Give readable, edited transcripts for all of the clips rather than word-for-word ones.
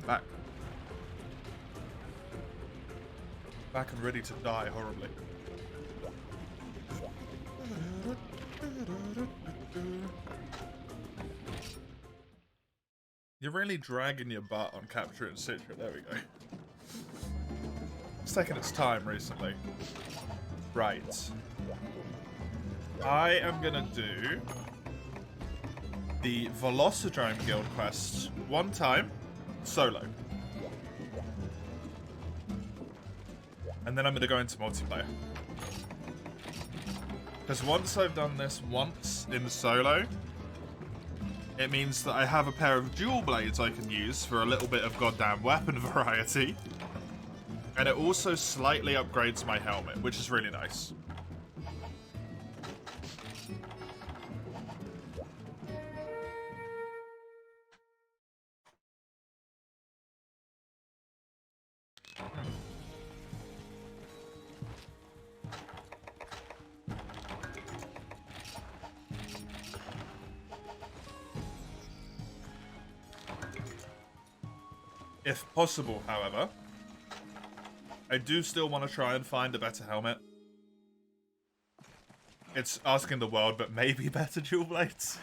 back. Back and ready to die horribly. You're really dragging your butt on capturing Citra. There we go. It's taken its time recently. Right. I am gonna do the Velocidrome Guild quest one time, solo. And then I'm gonna go into multiplayer. Because once I've done this once in solo, it means that I have a pair of dual blades I can use for a little bit of goddamn weapon variety. And it also slightly upgrades my helmet, which is really nice. If possible, however, I do still want to try and find a better helmet. It's asking the world, but maybe better dual blades.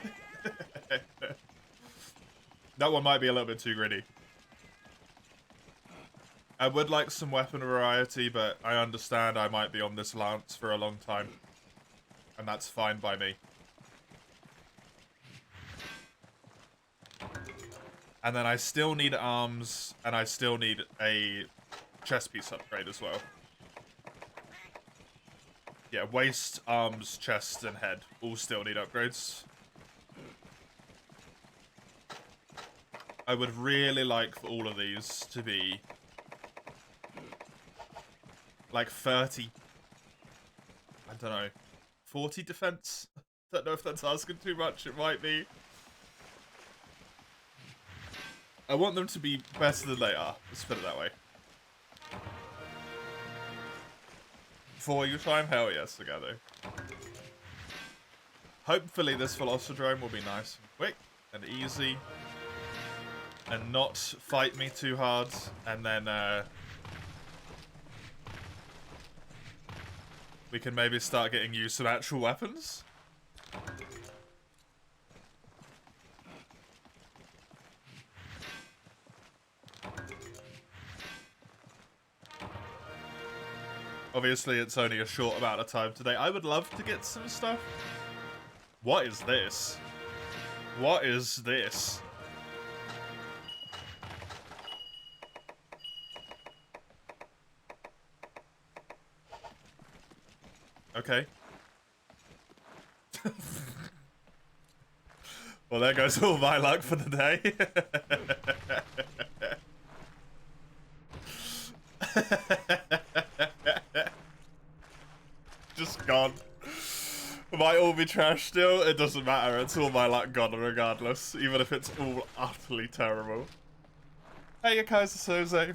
That one might be a little bit too gritty. I would like some weapon variety, but I understand I might be on this lance for a long time. And that's fine by me. And then I still need arms, and I still need a chest piece upgrade as well. Yeah, waist, arms, chest, and head all still need upgrades. I would really like for all of these to be like 30, I don't know, 40 defense? Don't know if that's asking too much, it might be. I want them to be better than they are, let's put it that way. 4U time? Hell yes, together. Hopefully this Velocidrome will be nice and quick and easy. And not fight me too hard, and then we can maybe start getting used to actual weapons. Obviously, it's only a short amount of time today. I would love to get some stuff. What is this? What is this? Okay. Well, there goes all my luck for the day. Just gone. Might all be trash still. It doesn't matter. It's all my luck gone regardless. Even if it's all utterly terrible. Hey, Kaiser Soze.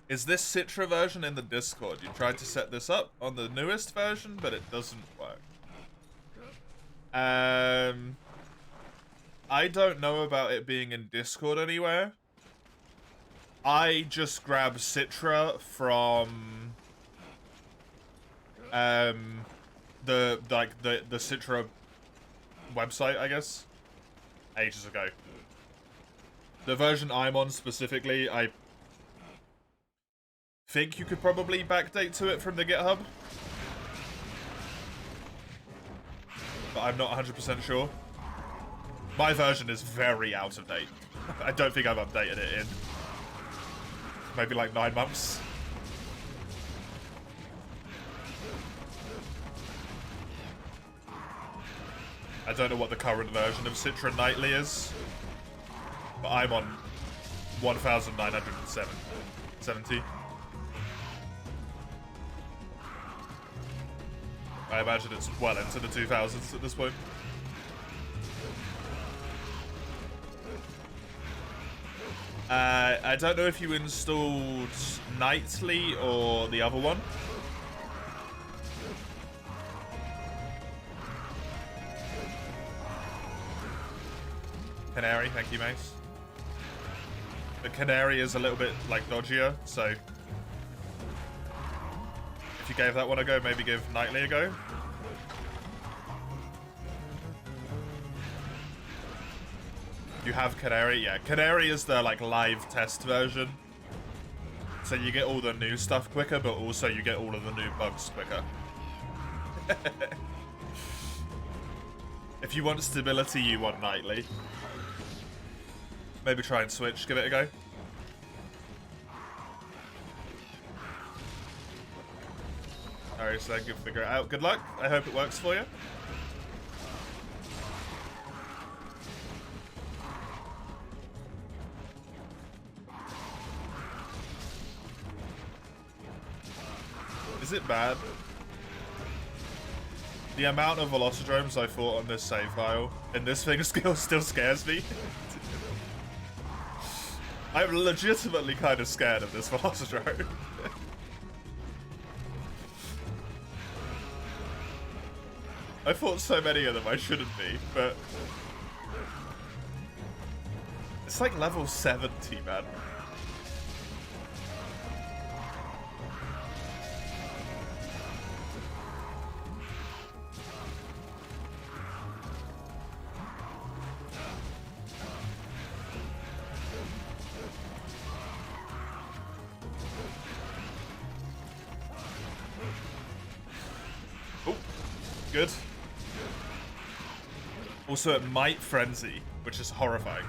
Is this Citra version in the Discord? You tried to set this up on the newest version, but it doesn't work. I don't know about it being in Discord anywhere. I just grabbed Citra from the Citra website, I guess, ages ago. The version I'm on specifically, I think you could probably backdate to it from the GitHub, but I'm not 100% sure. My version is very out of date. I don't think I've updated it in maybe like 9 months. I don't know what the current version of Citra Nightly is, but I'm on 1970. I imagine it's well into the 2000s at this point. I don't know if you installed Nightly or the other one. Canary, thank you, Mace. The Canary is a little bit, like, dodgier, so... If you gave that one a go, maybe give Nightly a go. You have Canary? Yeah, Canary is the, like, live test version. So you get all the new stuff quicker, but also you get all of the new bugs quicker. If you want stability, you want Nightly. Maybe try and switch, give it a go. Alright, so good, figure it out. Good luck. I hope it works for you. Is it bad? The amount of Velocidromes I fought on this save file in this thing still scares me. I'm legitimately kind of scared of this Velocidrome. I fought so many of them I shouldn't be, but... It's like level 70, man. Oh, good. Also, it might Frenzy, which is horrifying.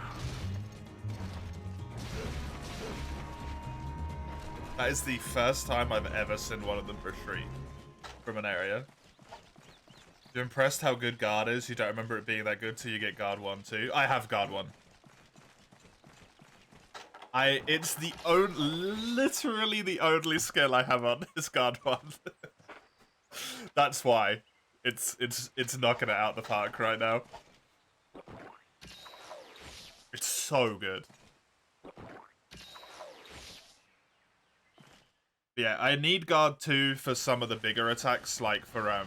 That is the first time I've ever seen one of them retreat from an area. You're impressed how good Guard is? You don't remember it being that good till you get Guard 1 too. I have Guard 1. It's the literally the only skill I have on is Guard 1. That's why. It's knocking it out the park right now. It's so good. Yeah, I need Guard 2 for some of the bigger attacks, like for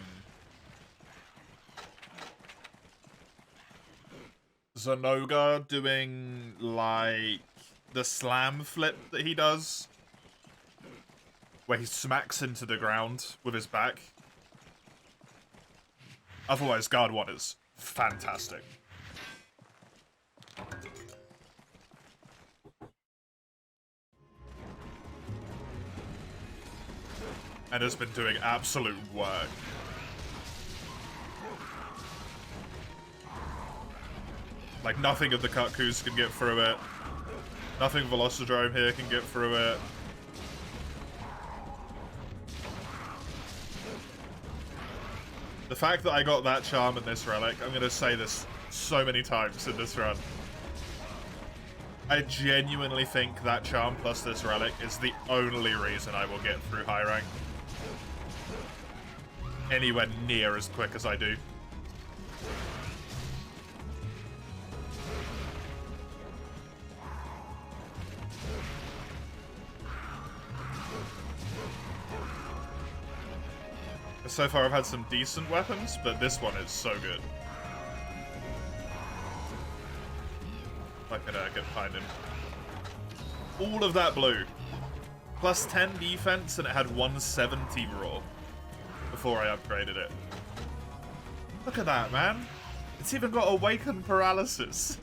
Zenoga doing like the slam flip that he does, where he smacks into the ground with his back. Otherwise, Guard 1 is fantastic. And has been doing absolute work. Like, nothing of the Kutkus can get through it. Nothing Velocidrome here can get through it. The fact that I got that charm in this Relic, I'm gonna say this so many times in this run. I genuinely think that charm plus this Relic is the only reason I will get through high rank anywhere near as quick as I do. So far I've had some decent weapons, but this one is so good. If I could get behind him. All of that blue. Plus 10 defense, and it had 170 raw before I upgraded it. Look at that, man. It's even got Awakened Paralysis.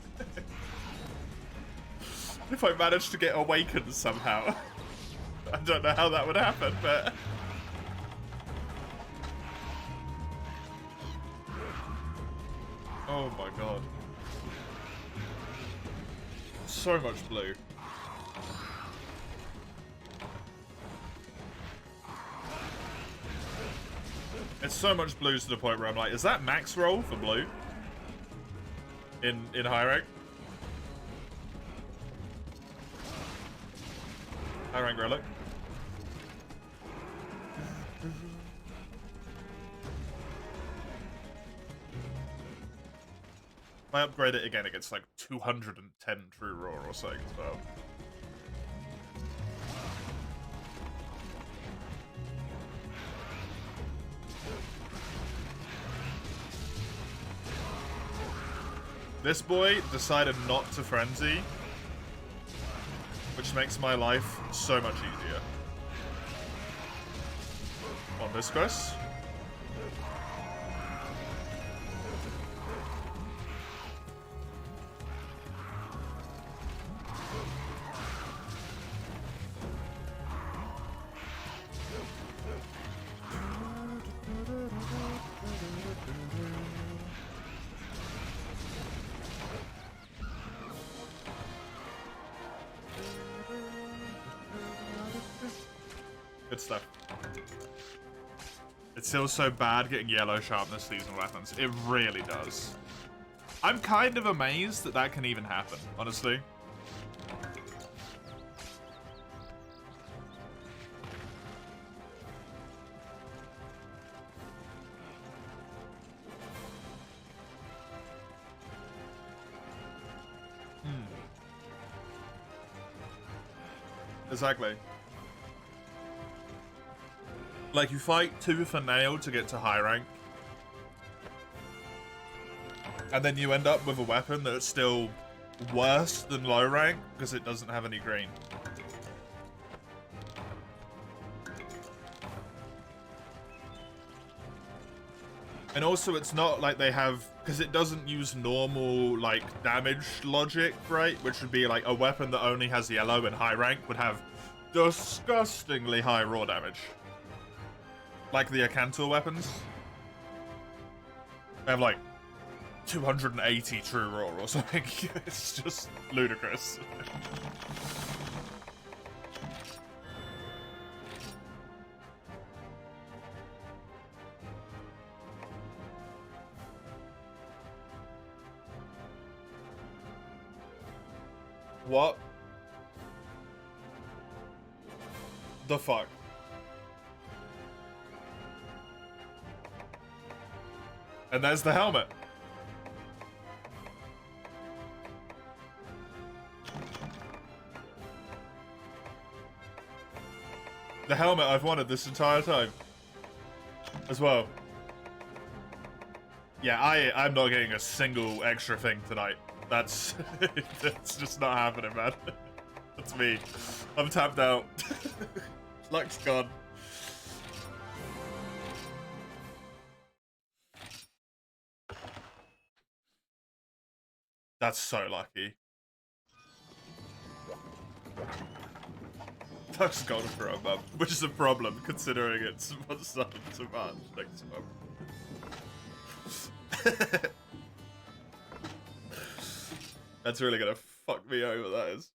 If I managed to get Awakened somehow. I don't know how that would happen, but... Oh my god. So much blue. It's so much blue to the point where I'm like, is that max roll for blue? In high rank? High rank Relic. If I upgrade it again, it gets like 210 true raw or something as well. This boy decided not to frenzy which makes my life so much easier. On this quest. Good stuff. It feels so bad getting yellow sharpness seasonal weapons. It really does. I'm kind of amazed that that can even happen, honestly. Exactly. Like, you fight tooth and nail to get to high rank. And then you end up with a weapon that's still worse than low rank because it doesn't have any green. And also, it's not like they have... Because it doesn't use normal, like, damage logic, right? Which would be, like, a weapon that only has yellow and high rank would have disgustingly high raw damage. Like the Akantor weapons. They have, like, 280 true raw or something. It's just ludicrous. What the fuck? And there's the helmet. The helmet I've wanted this entire time. As well. Yeah, I'm not getting a single extra thing tonight. That's just not happening, man. That's me. I'm tapped out. Luck's gone. That's so lucky. Luck's gone for a month, which is a problem considering it's what's up to March next month. That's really gonna fuck me over, that is.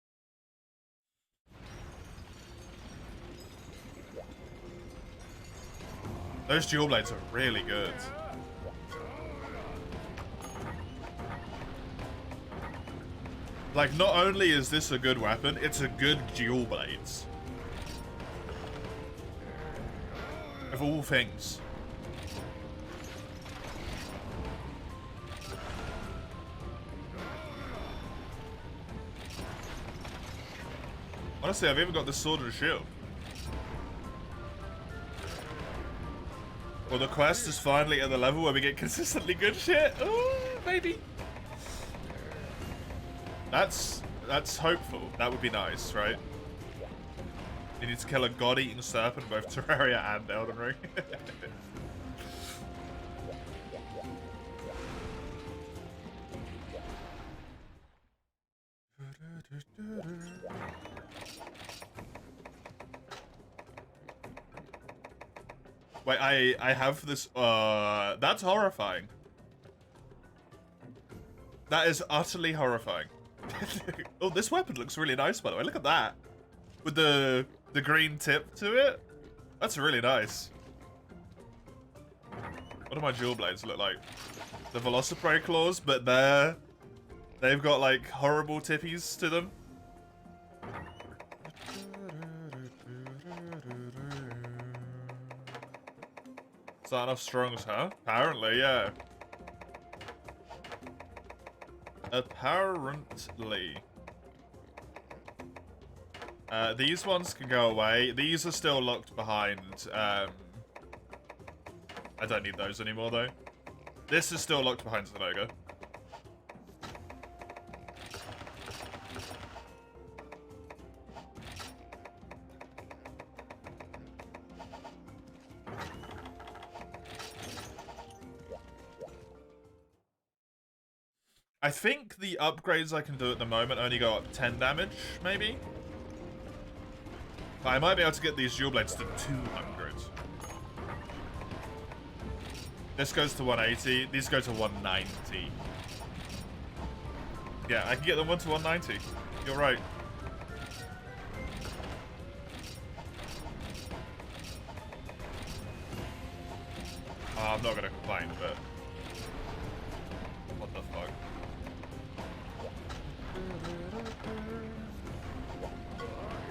Those dual blades are really good. Like, not only is this a good weapon, it's a good dual blades. Of all things. Honestly, I've even got the sword and shield. Well, the quest is finally at the level where we get consistently good shit. Ooh, maybe. That's hopeful. That would be nice, right? You need to kill a god-eating serpent, both Terraria and Elden Ring. Wait, I have this, that's horrifying. That is utterly horrifying. Oh, this weapon looks really nice, by the way. Look at that. With the green tip to it. That's really nice. What do my dual blades look like? The Velociprey claws, but they've got like horrible tippies to them. Starting off strong, huh? Apparently, yeah. Apparently. These ones can go away. These are still locked behind. I don't need those anymore, though. This is still locked behind Zenoga. I think the upgrades I can do at the moment only go up 10 damage, maybe? But I might be able to get these dual blades to 200. This goes to 180. These go to 190. Yeah, I can get them 1 to 190. You're right. I'm not gonna complain, but what the fuck?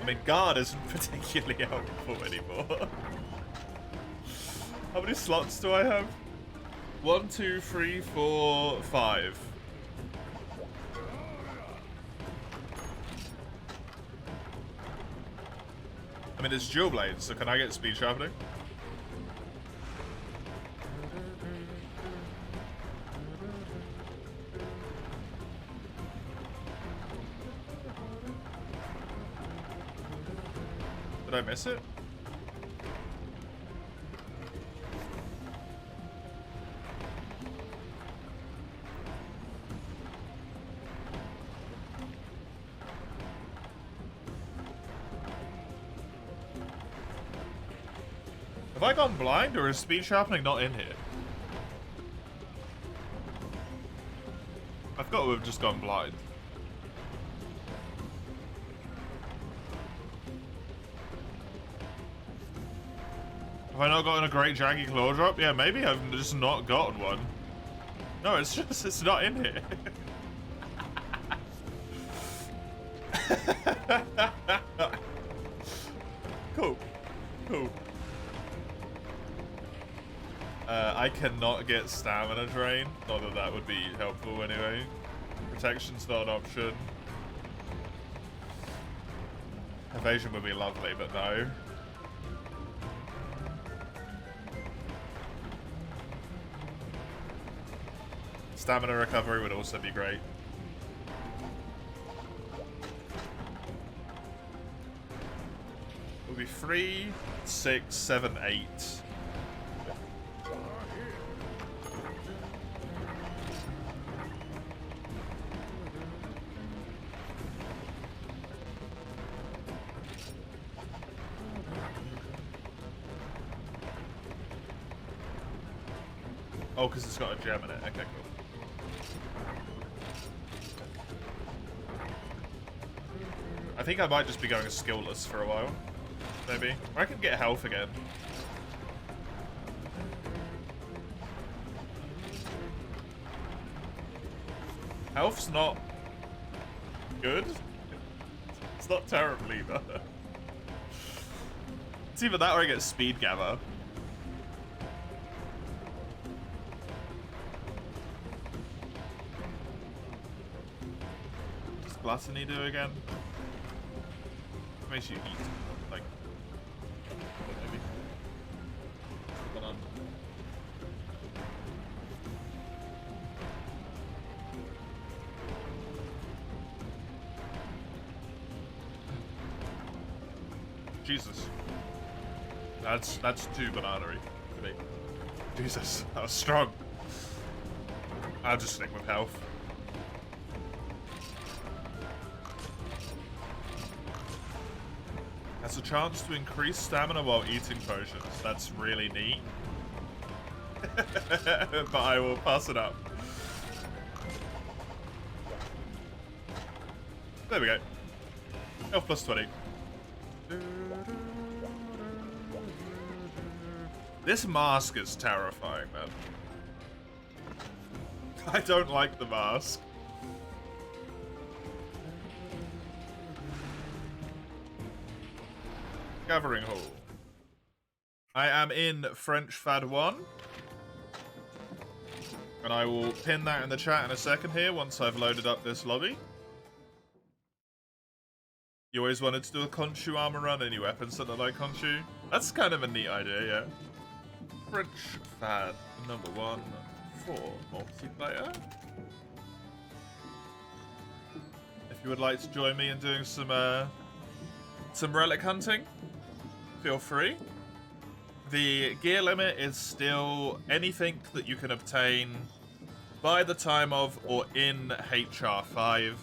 I mean, guard isn't particularly helpful anymore. How many slots do I have? 1, 2, 3, 4, 5. I mean, it's dual blades, so can I get speed sharpening? Did I miss it? Have I gone blind, or is speed sharpening not in here? I've got to have just gone blind. Have I not gotten a great Jaggy Claw drop? Yeah, maybe I've just not gotten one. No, it's just, it's not in here. Cool. Cool. I cannot get stamina drain. Not that that would be helpful anyway. Protection's not an option. Evasion would be lovely, but no. Stamina recovery would also be great. It would be 3, 6, 7, 8. Oh, because it's got a gem in it. Okay, cool. I think I might just be going skillless for a while. Maybe. Or I could get health again. Health's not good. It's not terrible either. It's either that or I get speed gather. What does gluttony do again? What makes you eat? Like, maybe. Hold on. Jesus. That's too banana-y for me. Jesus, that was strong. I'll just stick with health. Has a chance to increase stamina while eating potions. That's really neat. But I will pass it up. There we go. Health plus 20. This mask is terrifying, man. I don't like the mask. Gathering Hall. I am in French Fad 1. And I will pin that in the chat in a second here once I've loaded up this lobby. You always wanted to do a Khonshu armor run, any weapons that look like Khonshu? That's kind of a neat idea, yeah. French Fad number 1 for multiplayer. If you would like to join me in doing some relic hunting, feel free. The gear limit is still anything that you can obtain By the time of or in HR5.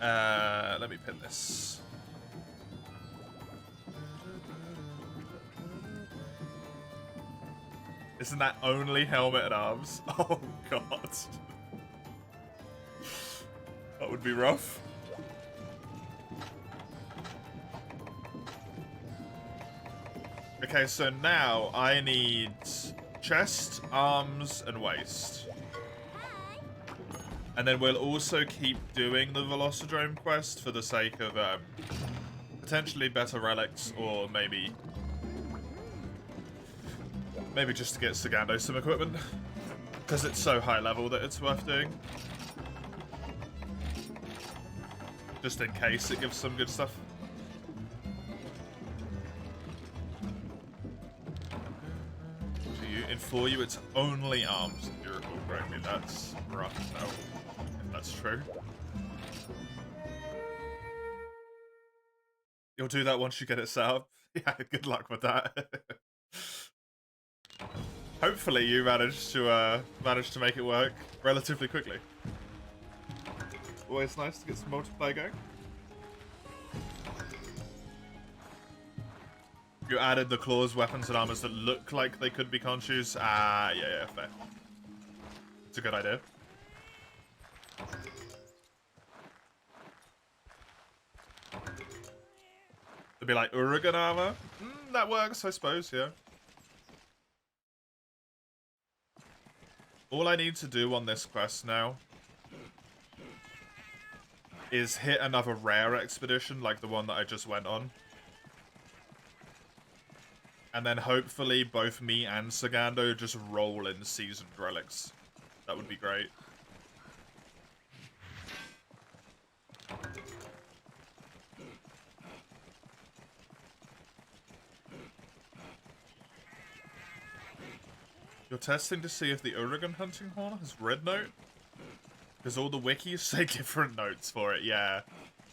Let me pin this. Isn't that only helmet and arms? Oh god. That would be rough. Okay, so now I need chest, arms, and waist. And then we'll also keep doing the Velocidrome quest for the sake of potentially better relics, or maybe just to get Sagando some equipment. Because it's so high level that it's worth doing. Just in case it gives some good stuff. In 4U, it's only arms, if you recall correctly. That's rough now, if that's true. You'll do that once you get it set up. Yeah, good luck with that. Hopefully you manage to make it work relatively quickly. Always nice to get some multiplayer going. You added the claws, weapons, and armors that look like they could be Khonshu's. Yeah, fair. It's a good idea. It'd be like Uragan armor. That works, I suppose, yeah. All I need to do on this quest now is hit another rare expedition like the one that I just went on. And then hopefully both me and Sagando just roll in seasoned relics. That would be great. You're testing to see if the Uragan hunting horn has red note? Because all the wikis say different notes for it, yeah.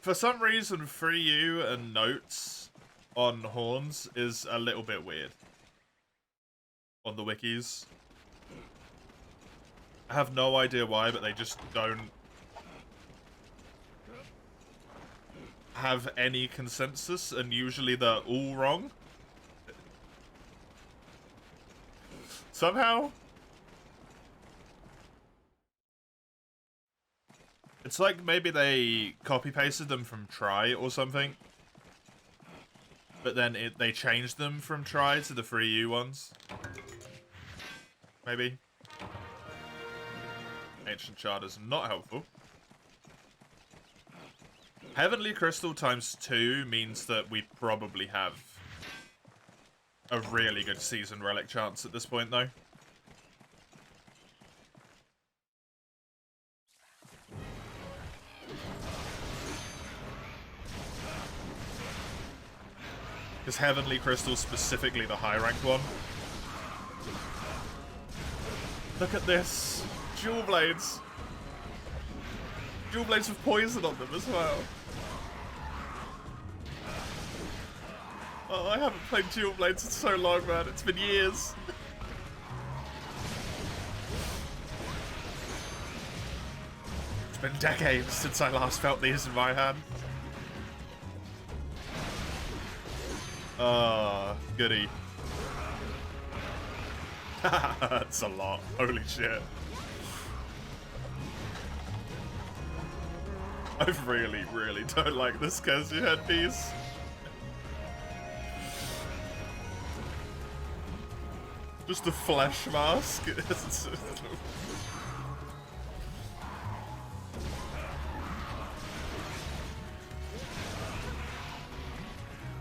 For some reason, 3U and notes on horns is a little bit weird. On the wikis. I have no idea why, but they just don't have any consensus, and usually they're all wrong. Somehow. It's like maybe they copy-pasted them from Try or something. But then they changed them from Try to the 3U ones. Maybe. Ancient Charter's not helpful. Heavenly Crystal times 2 means that we probably have a really good season relic chance at this point, though. Because Heavenly Crystal, specifically the high rank one. Look at this! Dual blades! Dual blades with poison on them as well. Oh, I haven't played dual blades in so long, man. It's been years. It's been decades since I last felt these in my hand. Ah, goody. That's a lot. Holy shit. I really, really don't like this Kezu headpiece. Just a flesh mask.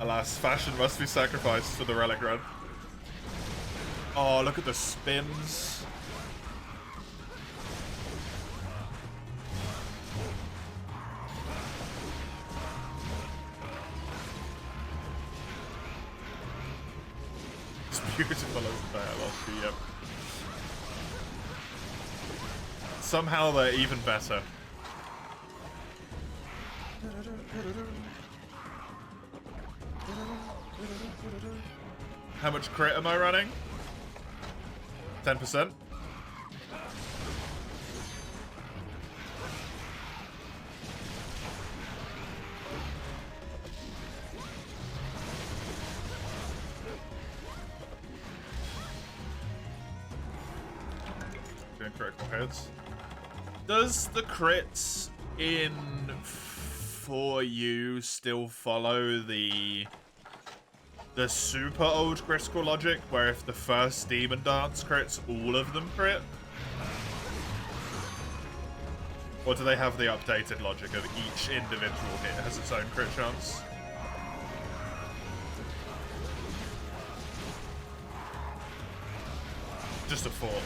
Alas, fashion must be sacrificed for the relic run. Oh, look at the spins. It's beautiful as that, yep. Somehow they're even better. How much crit am I running? 10%. Doing critical hits. Does the crits in 4U still follow the super old critical logic, where if the first Demon Dance crits, all of them crit? Or do they have the updated logic of each individual hit has its own crit chance? Just a thought.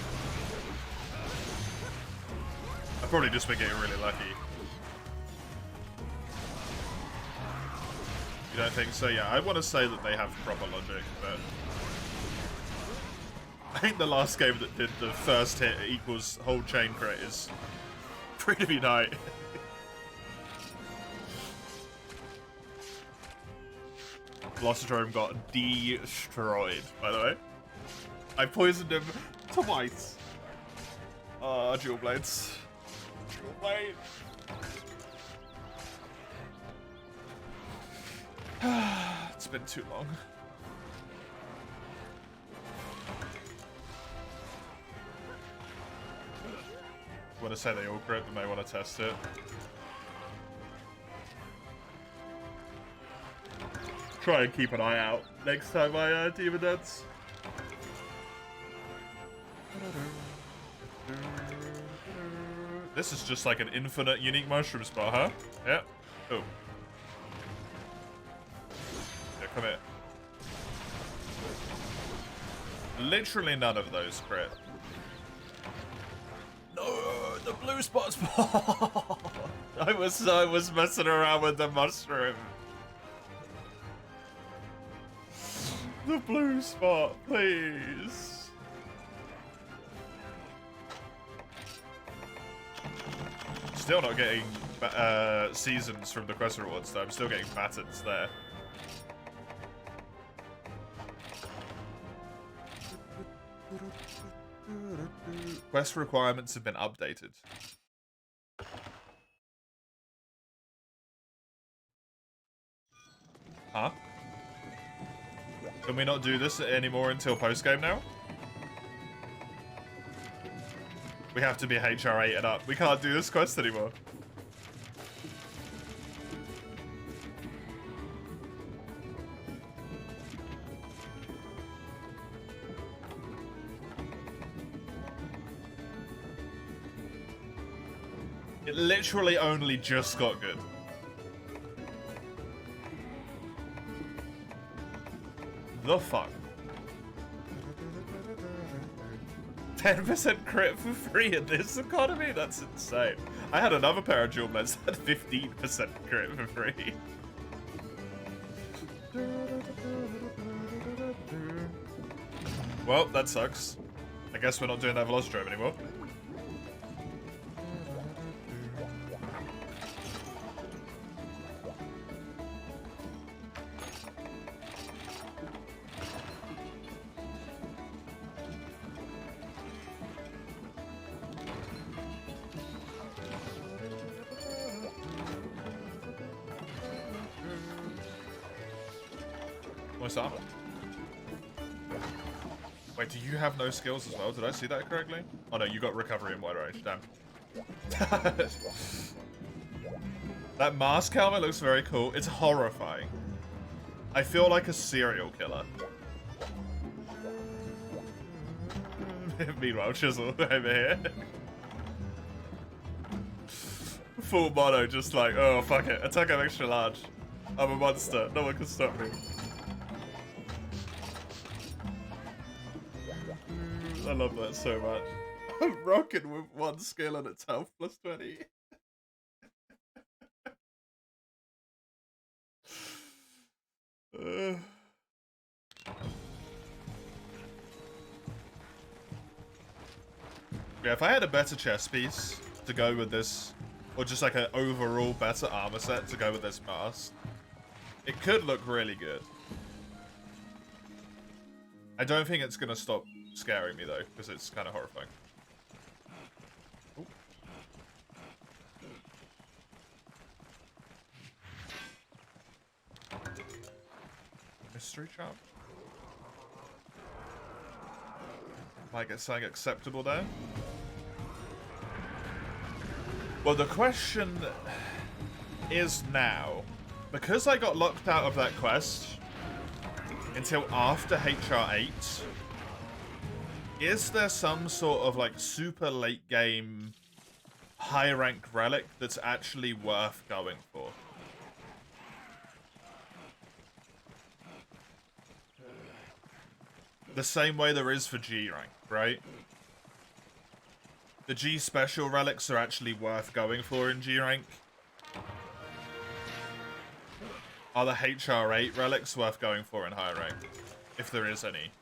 I've probably just been getting really lucky. You don't think so? Yeah, I want to say that they have proper logic, but I think the last game that did the first hit equals whole chain crit is pretty nice. Velocidrome got destroyed, by the way. I poisoned him twice. Dual blades. Dual blade. It's been too long. I want to say they all crit, but may want to test it. Try and keep an eye out next time I Demon Dance. This is just like an infinite unique mushroom spot, huh? Yeah. Oh. Yeah, come here. Literally none of those crit. No, the blue spot. I was messing around with the mushroom. The blue spot, please. Still not getting seasons from the quest rewards, though. I'm still getting patterns there. Quest requirements have been updated. Huh? Can we not do this anymore until post-game now? We have to be HR8 and up. We can't do this quest anymore. It literally only just got good. The fuck? 10% crit for free in this economy? That's insane. I had another pair of dual blades that had 15% crit for free. Well, that sucks. I guess we're not doing that Velocidrome anymore. What's up? Wait, do you have no skills as well? Did I see that correctly? Oh no, you got recovery in wide range. Damn. That mask helmet looks very cool. It's horrifying. I feel like a serial killer. Meanwhile, Chisel over here. Full mono, just like, oh fuck it. Attack I'm extra large. I'm a monster. No one can stop me. I love that so much. I'm rocking with one skill and it's health plus 20. Yeah, if I had a better chest piece to go with this, or just like an overall better armor set to go with this mask, it could look really good. I don't think it's gonna stop scaring me though, because it's kind of horrifying. Ooh. Mystery charm. Might get something acceptable there. Well, the question is now, because I got locked out of that quest until after HR8, is there some sort of like super late game high ranked relic that's actually worth going for? The same way there is for G rank, right? The G special relics are actually worth going for in G rank. Are the HR8 relics worth going for in higher rank? If there is any.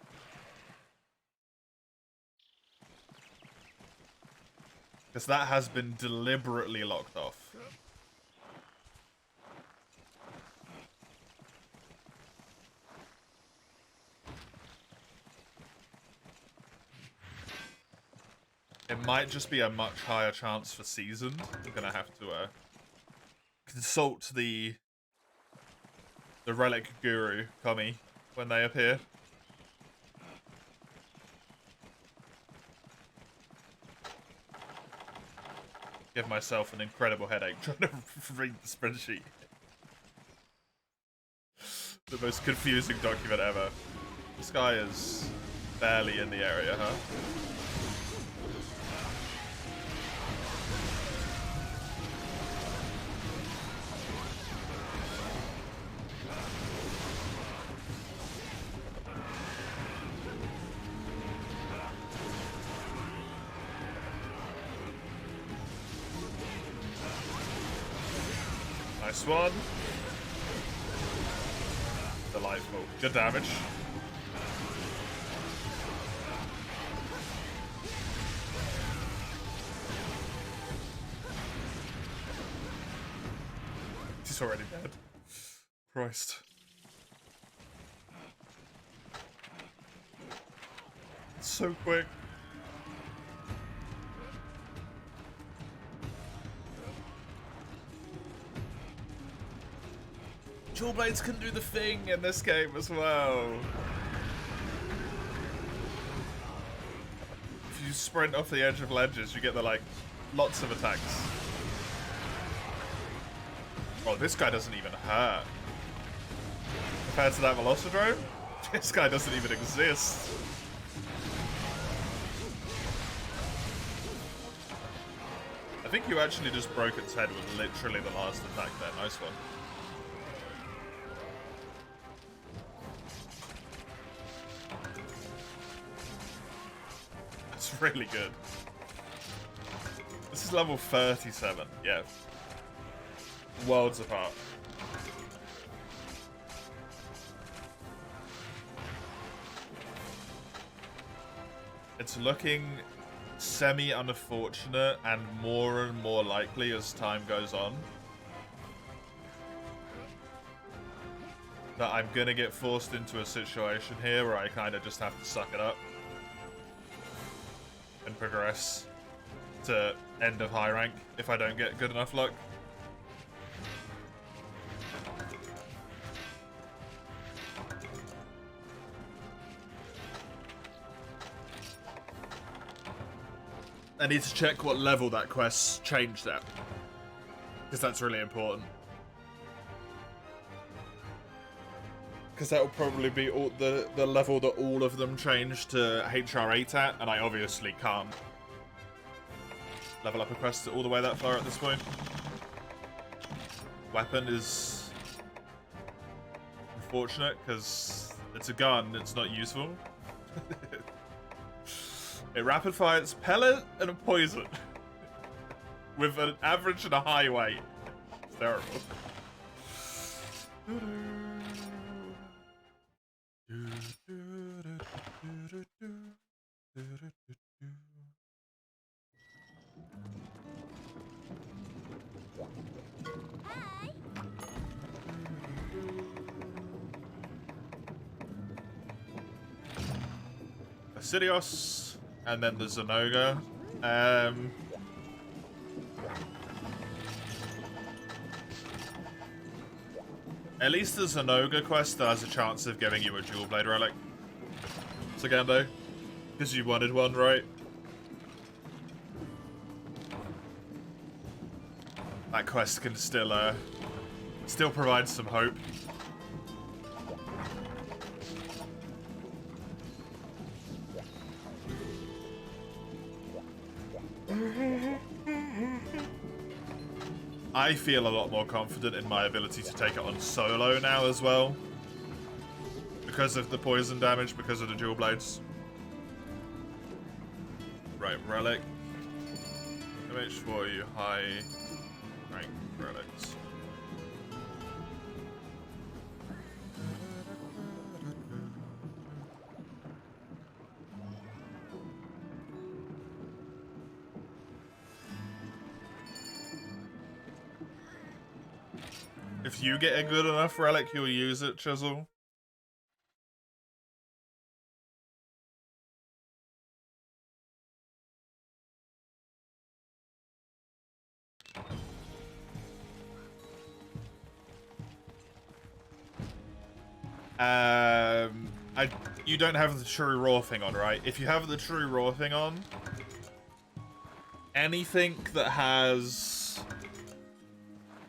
Because that has been deliberately locked off. It might just be a much higher chance for seasoned. I'm gonna have to consult the Relic Guru Kami when they appear. Give myself an incredible headache trying to read the spreadsheet. The most confusing document ever. This guy is barely in the area, huh? Nice one. Delightful. Good damage. He's already dead. Christ. It's so quick. Dual blades can do the thing in this game as well. If you sprint off the edge of ledges, you get the, like, lots of attacks. Oh, this guy doesn't even hurt. Compared to that Velocidrome, this guy doesn't even exist. I think you actually just broke its head with literally the last attack there. Nice one. That's really good. This is level 37. Yeah. Worlds apart. It's looking semi-unfortunate and more likely as time goes on that I'm gonna get forced into a situation here where I kind of just have to suck it up and progress to end of high rank if I don't get good enough luck. I need to check what level that quest changed at, because that's really important. Because that will probably be all the level that all of them changed to HR8 at, and I obviously can't level up a quest all the way that far at this point. Weapon is unfortunate, because it's a gun, it's not useful. It rapid fires pellet and a poison with an average and a high weight. It's terrible. Sidious, and then the Zenoga. At least the Zenoga quest has a chance of giving you a dual blade relic. Sagando, because you wanted one, right? That quest can still provide some hope. I feel a lot more confident in my ability to take it on solo now as well. Because of the poison damage, because of the dual blades. Right, Relic. MH4U high rank relics. If you get a good enough relic, you'll use it, Chisel. You don't have the true raw thing on, right? If you have the true raw thing on, anything that has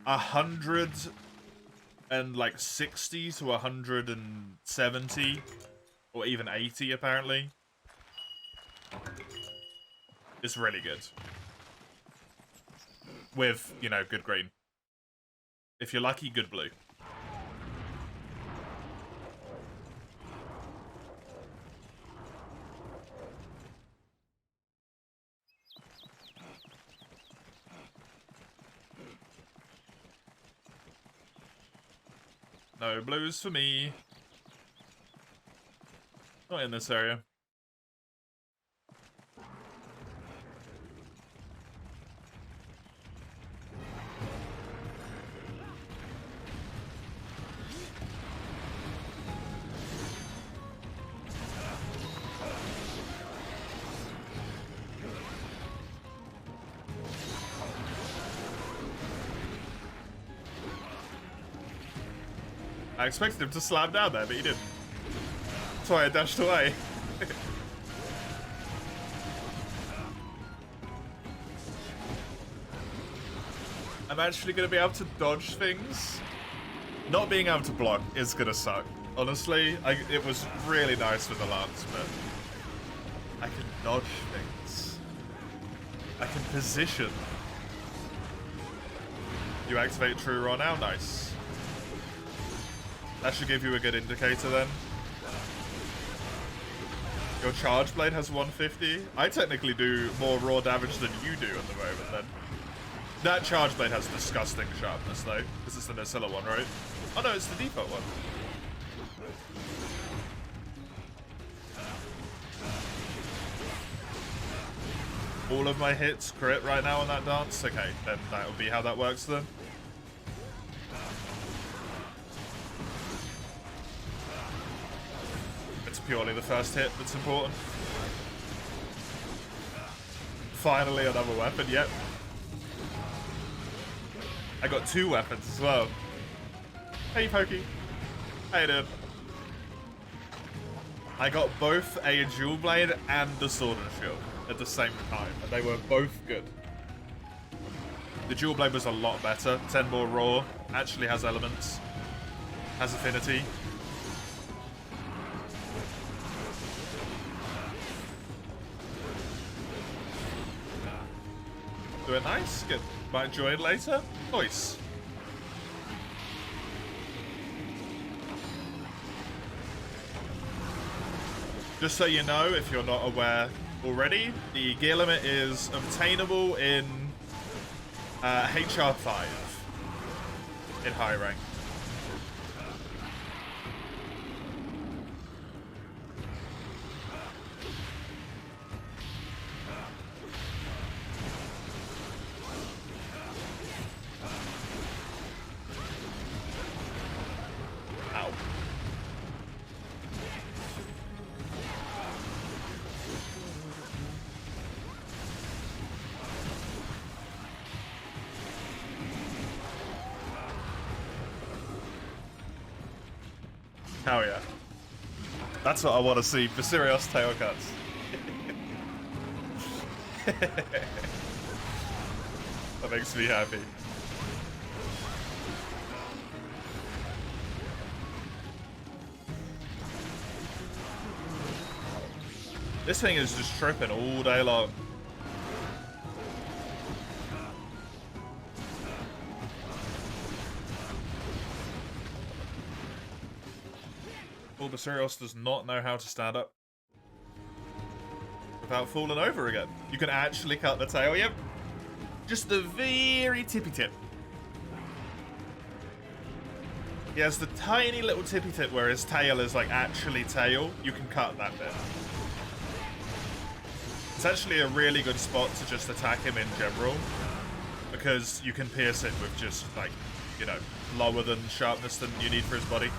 160 to 170, or even 80 apparently, is really good. With, you know, good green. If you're lucky, good blue. No blues for me. Not in this area. I expected him to slam down there, but he didn't. That's why I dashed away. I'm actually going to be able to dodge things. Not being able to block is going to suck. Honestly, it was really nice with the lance, but I can dodge things. I can position. You activate True Raw now? Nice. That should give you a good indicator then. Your charge blade has 150. I technically do more raw damage than you do at the moment then. That charge blade has disgusting sharpness though. This is the Nocilla one, right? Oh no, it's the default one. All of my hits crit right now on that dance? Okay, then that will be how that works then. Purely the first hit that's important. Finally another weapon, yep. I got 2 weapons as well. Hey Pokey. How you doing? I got both a dual blade and the sword and shield at the same time, and they were both good. The dual blade was a lot better. 10 more raw, actually has elements, has affinity. Doing nice, good. Might join later. Nice. Just so you know, if you're not aware already, the gear limit is obtainable in HR5 in high rank. Hell yeah. That's what I want to see. Viserios tail cuts. That makes me happy. This thing is just tripping all day long. Bulbasaurus does not know how to stand up without falling over again. You can actually cut the tail, yep. Just the very tippy tip. He has the tiny little tippy tip where his tail is like actually tail. You can cut that bit. It's actually a really good spot to just attack him in general, because you can pierce it with just like, you know, lower than sharpness than you need for his body.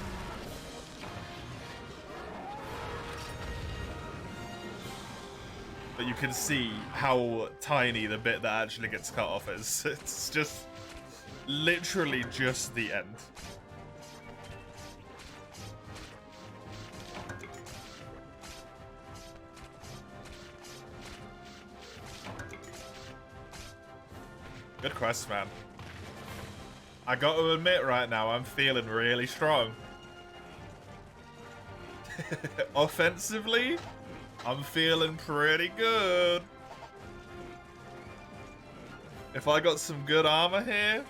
But you can see how tiny the bit that actually gets cut off is. It's just literally just the end. Good quest, man. I got to admit right now, I'm feeling really strong. Offensively, I'm feeling pretty good. If I got some good armor here.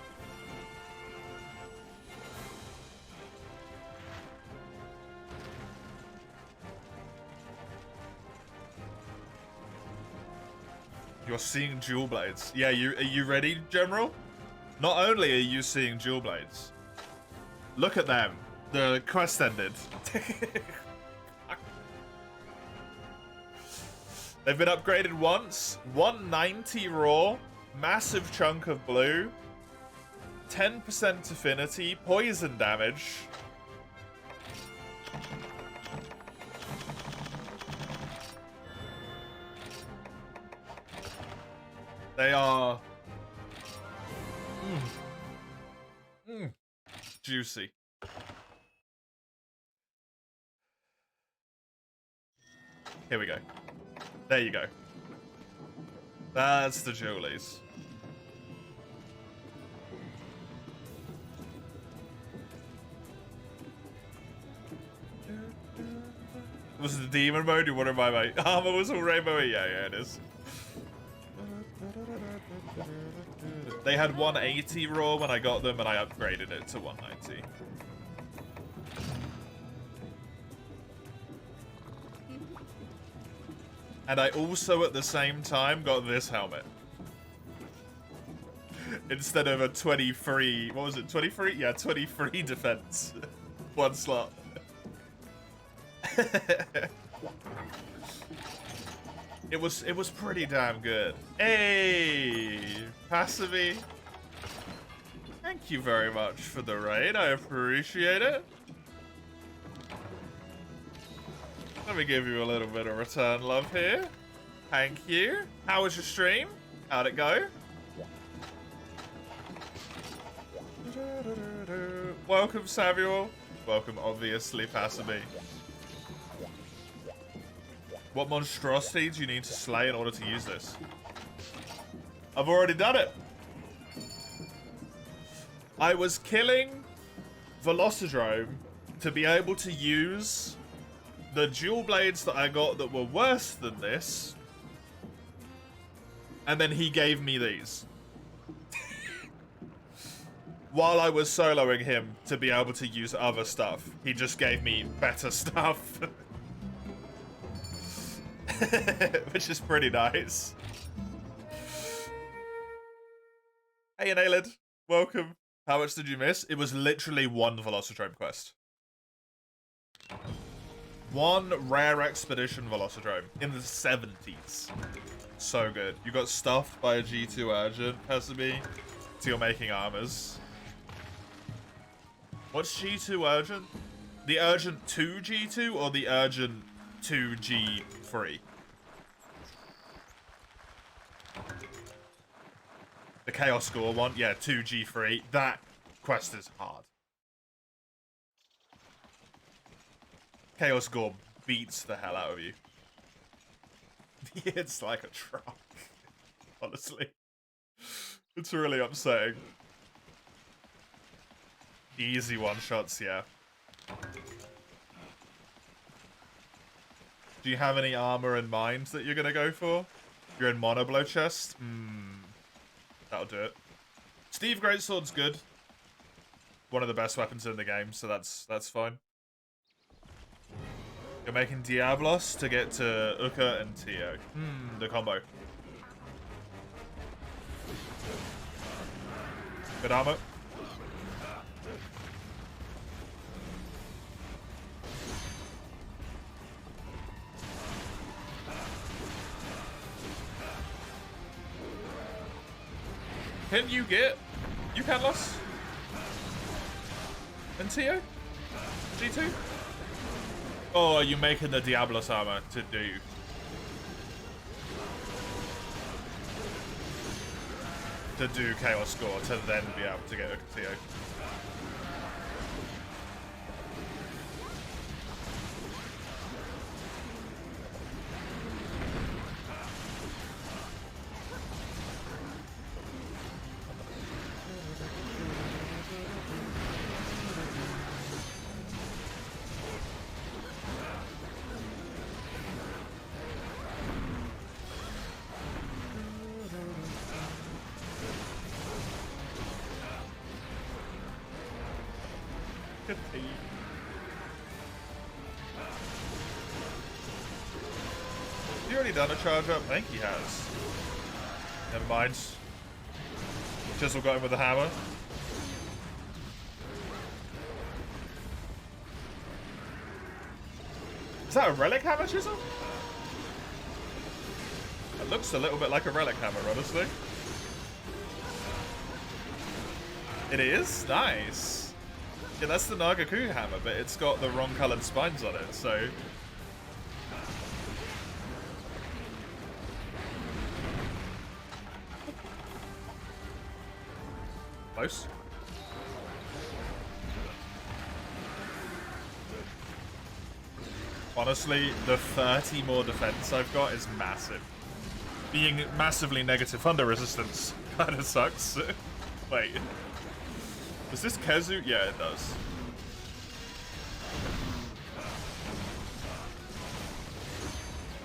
You're seeing dual blades. Yeah, are you ready, General? Not only are you seeing dual blades, look at them. The quest ended. They've been upgraded once. 190 raw, massive chunk of blue, 10% affinity, poison damage. They are juicy. Here we go. There you go. That's the Julies. Was it the demon mode? What am I, mate? Armor was all rainbowy? Yeah, it is. They had 180 raw when I got them, and I upgraded it to 190. And I also, at the same time, got this helmet. Instead of a 23... What was it? 23? Yeah, 23 defense. One slot. It was pretty damn good. Hey, Passive. Thank you very much for the raid. I appreciate it. Let me give you a little bit of return love here. Thank you. How was your stream? How'd it go? Welcome, Samuel. Welcome, obviously, Passive. What monstrosity do you need to slay in order to use this? I've already done it. I was killing Velocidrome to be able to use the dual blades that I got that were worse than this. And then he gave me these. While I was soloing him to be able to use other stuff, he just gave me better stuff. Which is pretty nice. Hey, Nailed. Welcome. How much did you miss? It was literally one Velocidrome quest. One rare expedition Velocidrome in the 70s. So good. You got stuffed by a G2 Urgent, Passive, so you're making armors. What's G2 Urgent? The Urgent 2 G2 or the Urgent 2 G3? The Chaos Score one? Yeah, 2 G3. That quest is hard. Chaos Gore beats the hell out of you. It's like a truck. Honestly. It's really upsetting. Easy one-shots, yeah. Do you have any armor in mind that you're gonna go for? You're in monoblow chest? That'll do it. Steve Greatsword's good. One of the best weapons in the game, so that's fine. You're making Diablos to get to Uka and Tio. The combo. Good armor. Can you get Ucanlos? And Tio? G2? Or are you making the Diablos armor to do? To do Chaos Score to then be able to get a Tio? Has he already done a charge up? I think he has. Never mind. Chisel got him with a hammer. Is that a Relic hammer, Chisel? It looks a little bit like a Relic hammer, honestly. It is? Nice. Yeah, that's the Nagaku hammer, but it's got the wrong coloured spines on it, so... Close. Honestly, the 30 more defense I've got is massive. Being massively negative thunder resistance kind of sucks. Wait. Does this Kezu? Yeah, it does.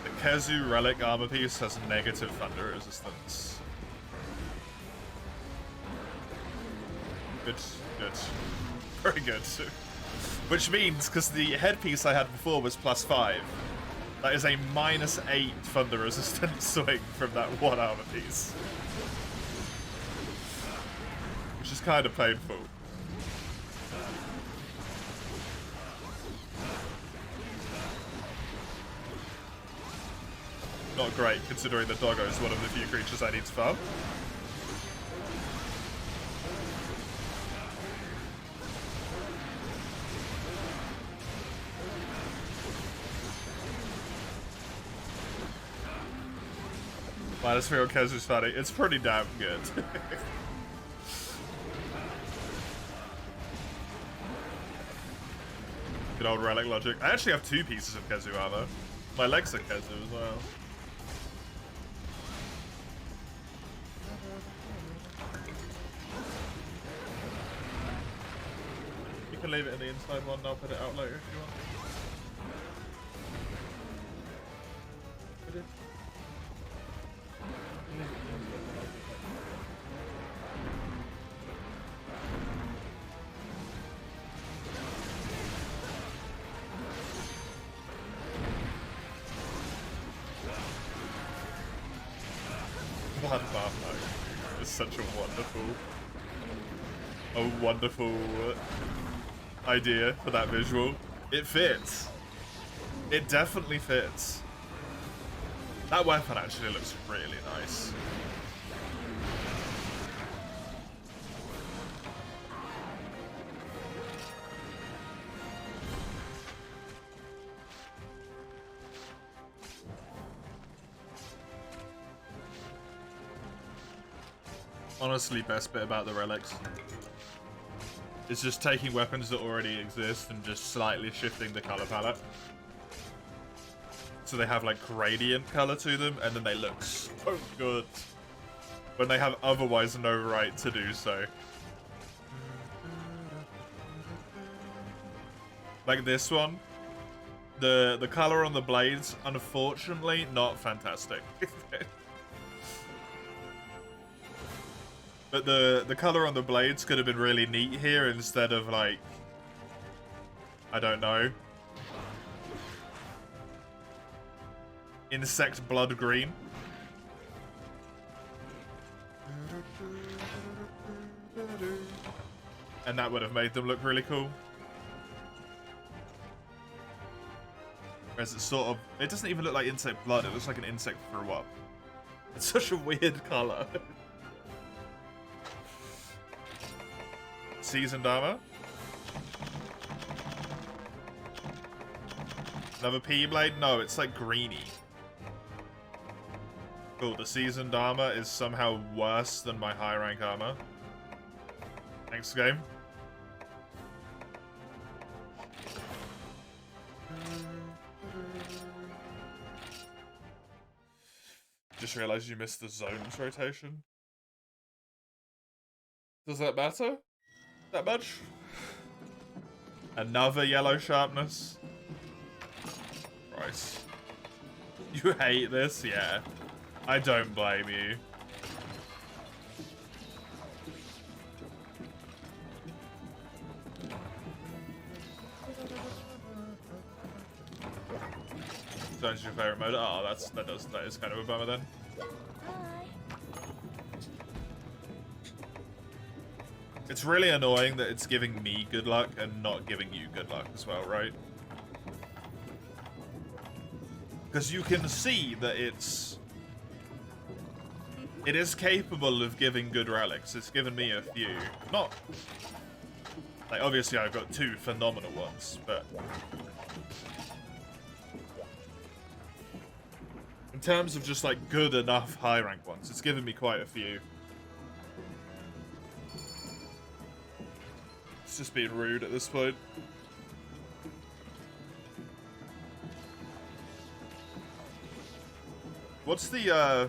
The Kezu Relic armor piece has negative thunder resistance. Good, good. Very good. Which means, because the headpiece I had before was +5, that is a -8 thunder resistance swing from that one armor piece. Which is kind of painful. Not great, considering the doggo is one of the few creatures I need to farm. -3 on Kezu's funny. It's pretty damn good. Good old Relic logic. I actually have 2 pieces of Kezu armor. My legs are Kezu as well. You can leave it in the inside one and I'll put it out later if you want. One bar is such a wonderful idea for that visual. It fits. It definitely fits. That weapon actually looks really nice. Honestly, best bit about the relics It's just taking weapons that already exist and just slightly shifting the color palette. So they have like gradient color to them, and then they look so good when they have otherwise no right to do so. Like this one, the color on the blades, unfortunately, not fantastic. But the color on the blades could have been really neat here instead of like, I don't know, insect blood green. And that would have made them look really cool. Whereas it's sort of, it doesn't even look like insect blood, it looks like an insect threw up. It's such a weird color. Seasoned armor. Another P-blade? No, it's like greeny. Cool, the seasoned armor is somehow worse than my high rank armor. Thanks, game. Just realized you missed the zones rotation. Does that matter? That much? Another yellow sharpness. Right. You hate this? Yeah. I don't blame you. Zone's your favorite mode? Oh, that is kind of a bummer then. It's really annoying that it's giving me good luck and not giving you good luck as well, right? Because you can see that it is capable of giving good relics. It's given me a few. Not... Like, obviously I've got 2 phenomenal ones, but... In terms of just, like, good enough high rank ones, it's given me quite a few. It's just being rude at this point. What's the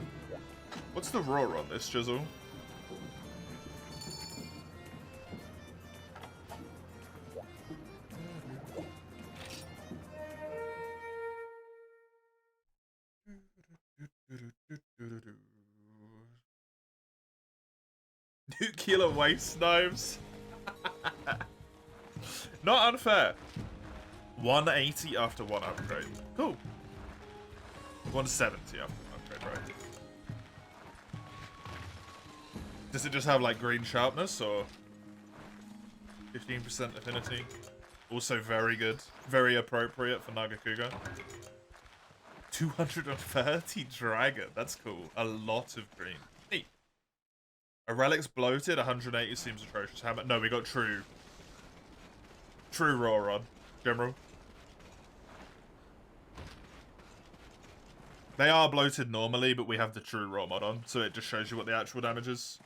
roar on this, Chisel? Nuclear waste knives? Not unfair. 180 after 1 upgrade. Cool. 170 after 1 upgrade, right? Does it just have like green sharpness or 15% affinity? Also very good. Very appropriate for Nagakuga. 230 dragon. That's cool. A lot of green. Neat. A relic's bloated. 180 seems atrocious. How much? No, we got true raw rod, General. They are bloated normally, but we have the true raw mod on, so it just shows you what the actual damage is.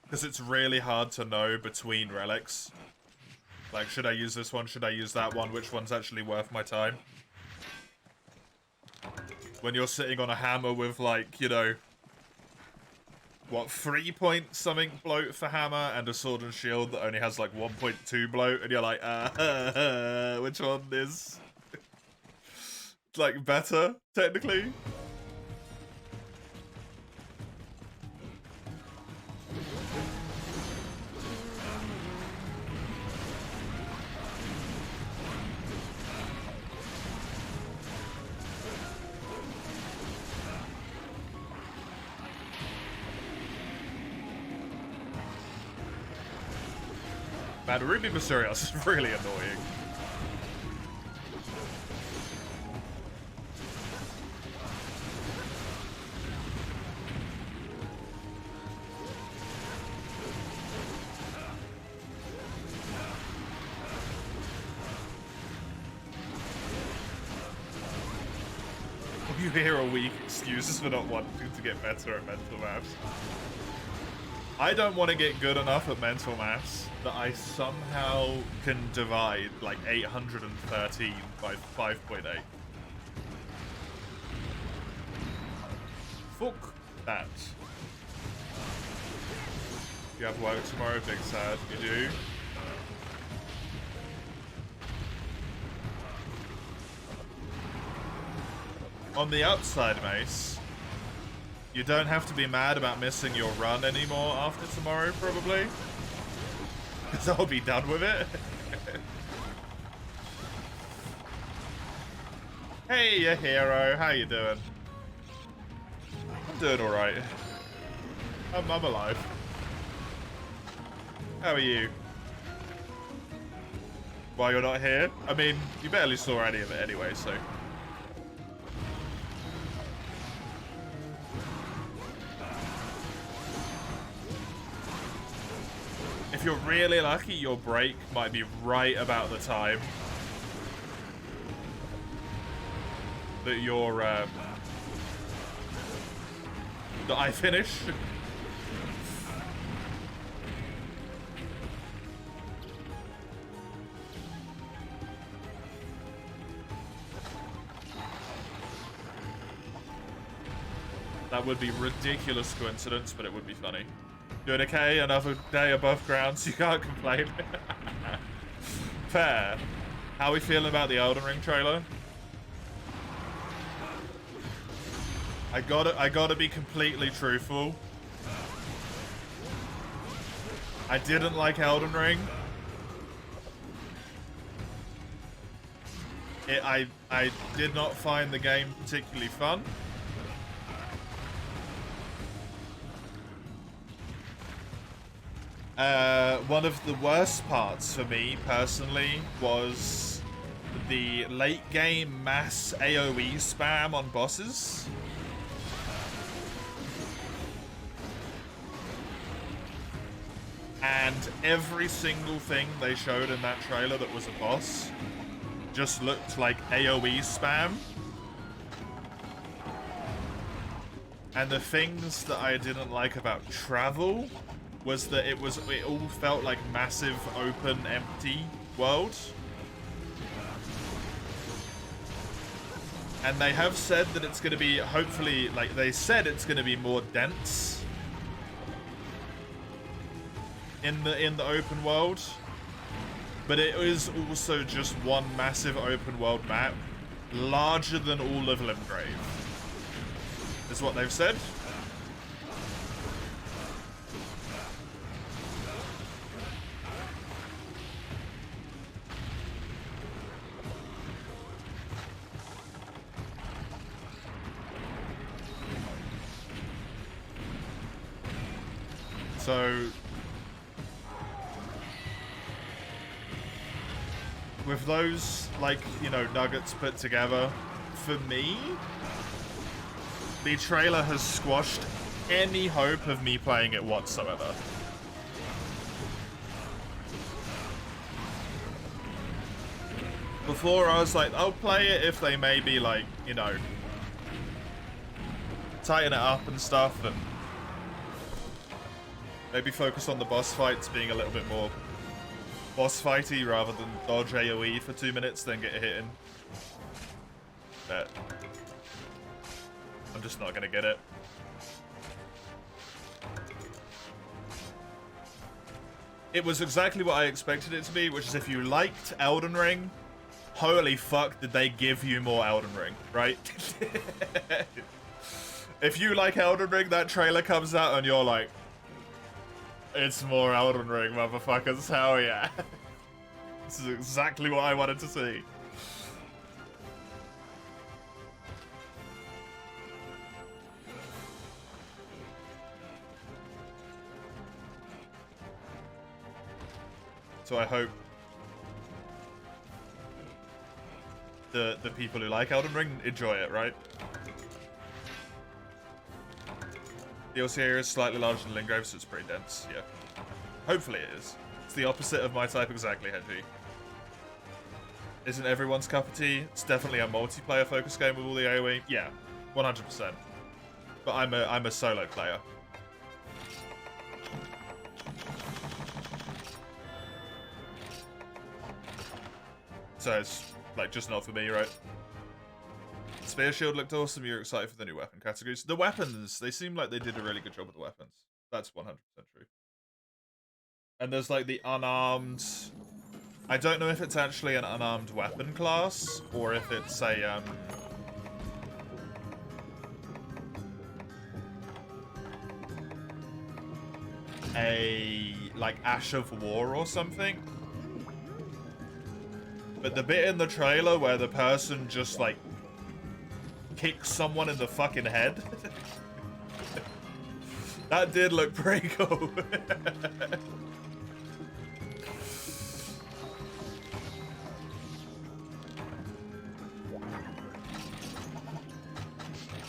Because it's really hard to know between relics. Like, should I use this one? Should I use that one? Which one's actually worth my time? When you're sitting on a hammer with, like, you know, what, 3 point something bloat for hammer and a sword and shield that only has, like, 1.2 bloat, and you're like, which one is, like, better, technically? Man, Ruby Mysterious is really annoying. You hear a weak excuses for not wanting to get better at mental maths. I don't want to get good enough at mental maths that I somehow can divide like 813 by 5.8. Fuck that. You have work tomorrow, big sad. You do? On the upside, Mace, you don't have to be mad about missing your run anymore after tomorrow, probably. Because I'll be done with it. Hey, you hero. How you doing? I'm doing alright. I'm alive. How are you? Why you're not here? I mean, you barely saw any of it anyway, so... If you're really lucky, your break might be right about the time that you're, that I finish. That would be a ridiculous coincidence, but it would be funny. Doing okay, another day above ground, so you can't complain. Fair. How are we feeling about the Elden Ring trailer? I gotta be completely truthful. I didn't like Elden Ring. I did not find the game particularly fun. One of the worst parts for me, personally, was the late game mass AoE spam on bosses. And every single thing they showed in that trailer that was a boss just looked like AoE spam. And the things that I didn't like about travel was that it all felt like massive, open, empty world. And they have said that it's going to be, hopefully, like they said it's going to be more dense in the open world. But it is also just one massive open world map, larger than all of Limgrave, is what they've said. So, with those, like, you know, nuggets put together, for me, the trailer has squashed any hope of me playing it whatsoever. Before, I was like, I'll play it if they maybe, like, you know, tighten it up and stuff, and maybe focus on the boss fights being a little bit more boss fighty rather than dodge AoE for 2 minutes, then get a hit in. But I'm just not gonna get it. It was exactly what I expected it to be, which is if you liked Elden Ring, holy fuck did they give you more Elden Ring, right? If you like Elden Ring, that trailer comes out and you're like, it's more Elden Ring, motherfuckers, hell yeah. This is exactly what I wanted to see. So I hope the people who like Elden Ring enjoy it, right? DLC area is slightly larger than Limgrave, so it's pretty dense, yeah. Hopefully it is. It's the opposite of my type exactly, Hedgie. Isn't everyone's cup of tea? It's definitely a multiplayer focused game with all the AoE. Yeah. 100%. But I'm a solo player. So it's like just not for me, right? Spear Shield looked awesome. You're excited for the new weapon categories. The weapons, they seem like they did a really good job with the weapons. That's 100% true. And there's like the unarmed. I don't know if it's actually an unarmed weapon class or if it's a like Ash of War or something. But the bit in the trailer where the person just like kicks someone in the fucking head, that did look pretty cool.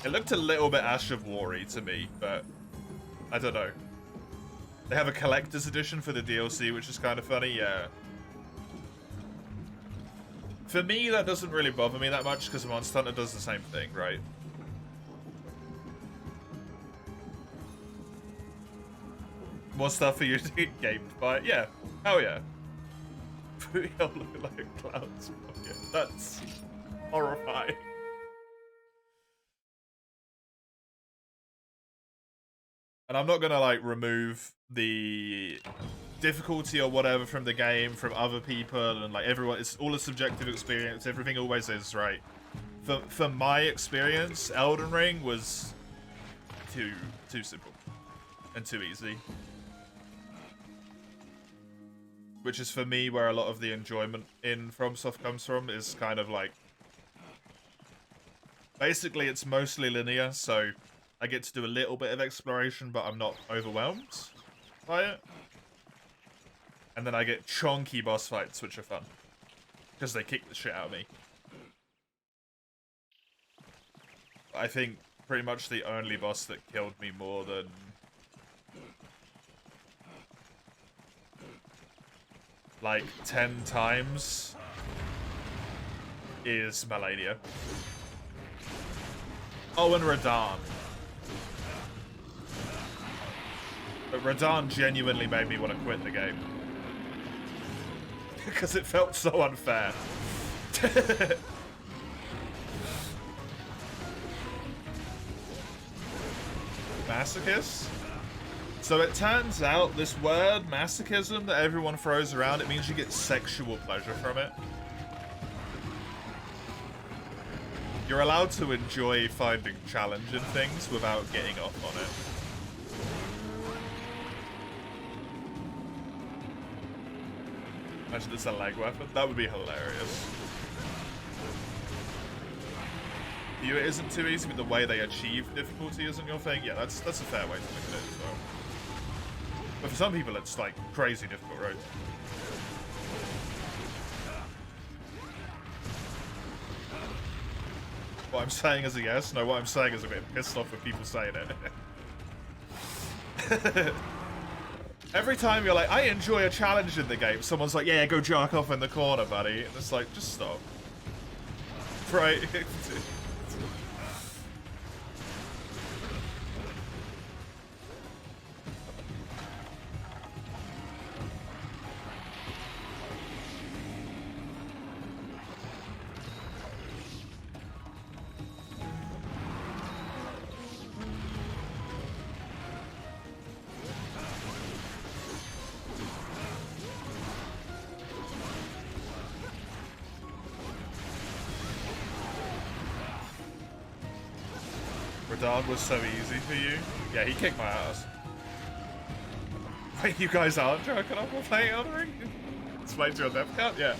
It looked a little bit Ash of War-y to me, but I don't know. They have a collector's edition for the DLC, which is kind of funny, yeah. For me, that doesn't really bother me that much, because Monster Hunter does the same thing, right? More stuff for you to get gamed by? Yeah. Hell yeah. We all look like clowns. Yeah, that's horrifying. And I'm not gonna, like, remove the difficulty or whatever from the game, from other people, and, like, everyone. It's all a subjective experience. Everything always is, right? For my experience, Elden Ring was too simple and too easy. Which is, for me, where a lot of the enjoyment in FromSoft comes from, is kind of, like... Basically, it's mostly linear, so... I get to do a little bit of exploration, but I'm not overwhelmed by it. And then I get chonky boss fights, which are fun. Because they kick the shit out of me. I think pretty much the only boss that killed me more than... like 10 times is Malenia. Oh, and Radahn. But Radahn genuinely made me want to quit the game. Because it felt so unfair. Masochist? So it turns out this word, masochism, that everyone throws around, it means you get sexual pleasure from it. You're allowed to enjoy finding challenge in things without getting off on it. Imagine it's a leg weapon. That would be hilarious. You, it isn't too easy, but the way they achieve difficulty isn't your thing. Yeah, that's a fair way to look at it as well. But for some people, it's like crazy difficult, right? What I'm saying is a yes. No, what I'm saying is a bit pissed off with people saying it. Every time you're like, I enjoy a challenge in the game, someone's like, yeah, go jerk off in the corner, buddy. And it's like, just stop. Right? Radahn was so easy for you. Yeah, he kicked my ass. Wait, you guys aren't jerking off while playing Elden Ring? Explain to your death count? Yeah.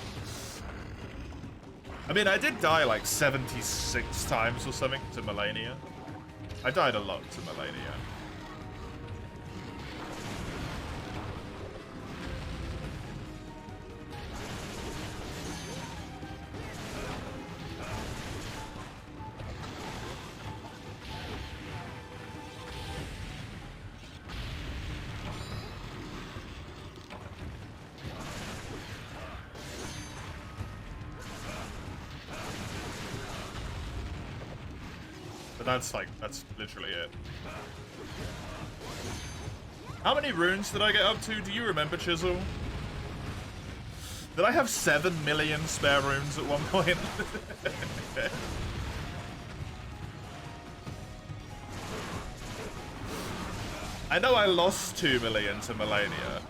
I mean, I did die like 76 times or something to Malenia. I died a lot to Malenia. But that's literally it. How many runes did I get up to? Do you remember, Chisel? Did I have 7 million spare runes at one point? I know I lost 2 million to Melania.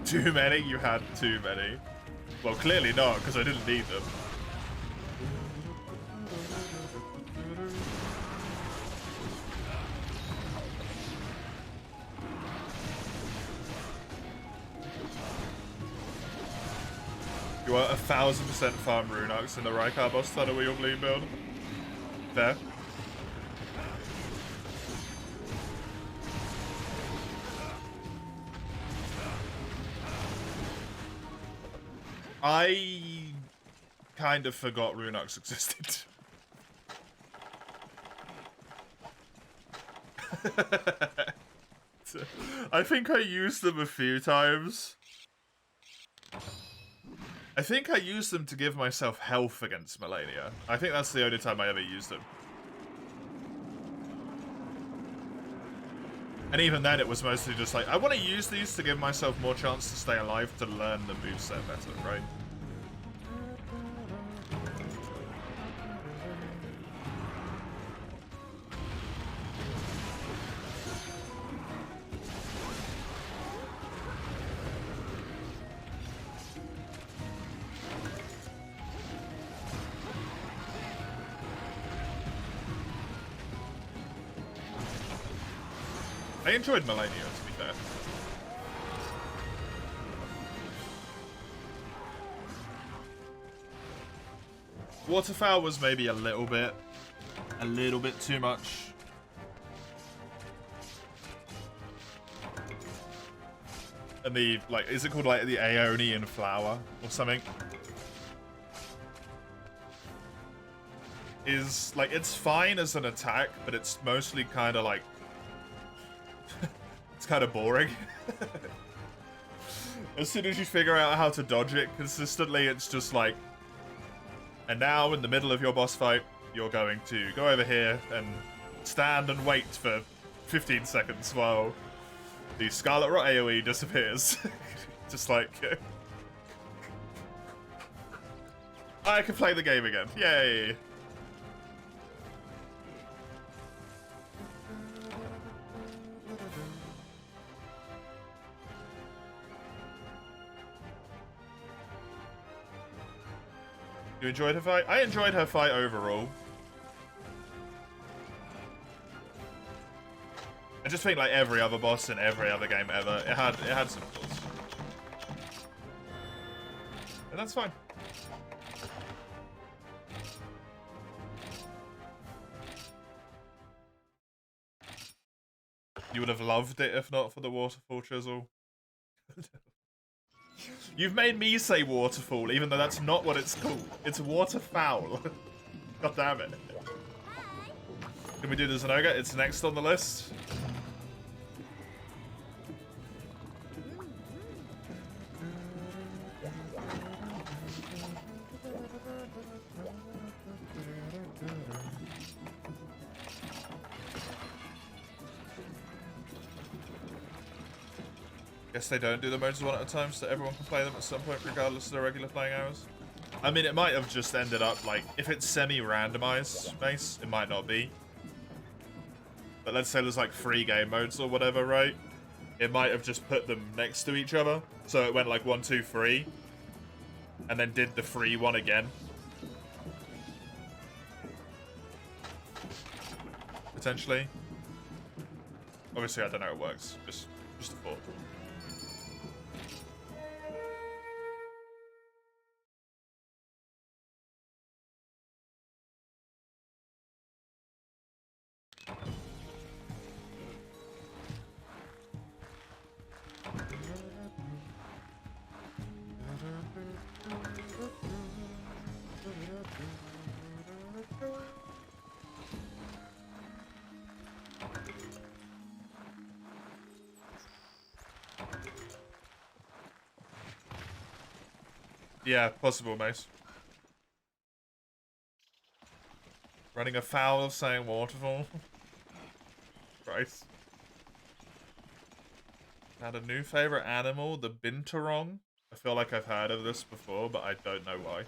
Too many? You had too many. Well, clearly not, because I didn't need them. You are 1000% farm Runux in the Rykar boss tunnel with your Bloom build. Fair. I kind of forgot Runux existed. I think I used them a few times. I think I used them to give myself health against Melania. I think that's the only time I ever used them. And even then, it was mostly just like, I want to use these to give myself more chance to stay alive to learn the moveset better, right? I enjoyed Melania, to be fair. Waterfowl was maybe a little bit too much. And the, like, is it called, like, the Aeonian Flower or something? Is, like, it's fine as an attack, but it's mostly kind of, like, it's kind of boring. As soon as you figure out how to dodge it consistently, it's just like, and now in the middle of your boss fight, you're going to go over here and stand and wait for 15 seconds while the Scarlet Rot AoE disappears. Just like, I can play the game again. Yay! You enjoyed her fight? I enjoyed her fight overall. I just think like every other boss in every other game ever, it had some flaws. And that's fine. You would have loved it if not for the waterfall chisel. You've made me say waterfall, even though that's not what it's called. It's waterfowl. God damn it. Can we do the Zenoga? It's next on the list. Guess they don't do the modes one at a time, so everyone can play them at some point, regardless of their regular playing hours. I mean, it might have just ended up, like, if it's semi-randomized, Mace, it might not be. But let's say there's, like, 3 game modes or whatever, right? It might have just put them next to each other. So it went, like, 1, 2, 3. And then did the free one again. Potentially. Obviously, I don't know how it works. Just a thought. Yeah, possible, Mace. Running afoul of saying waterfall. Christ. Had a new favorite animal, the binturong. I feel like I've heard of this before, but I don't know why.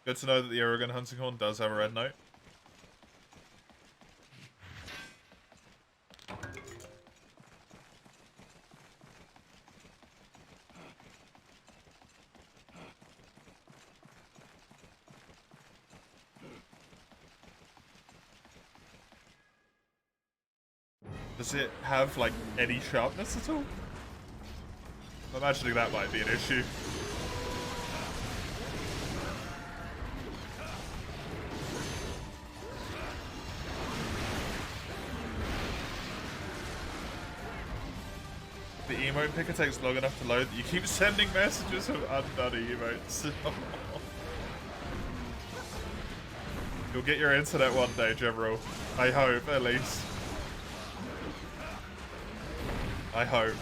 Good to know that the Oregon hunting horn does have a red note. Does it have, like, any sharpness at all? I'm imagining that might be an issue. The emote picker takes long enough to load that you keep sending messages of undone emotes. You'll get your internet one day, General. I hope, at least. I hope.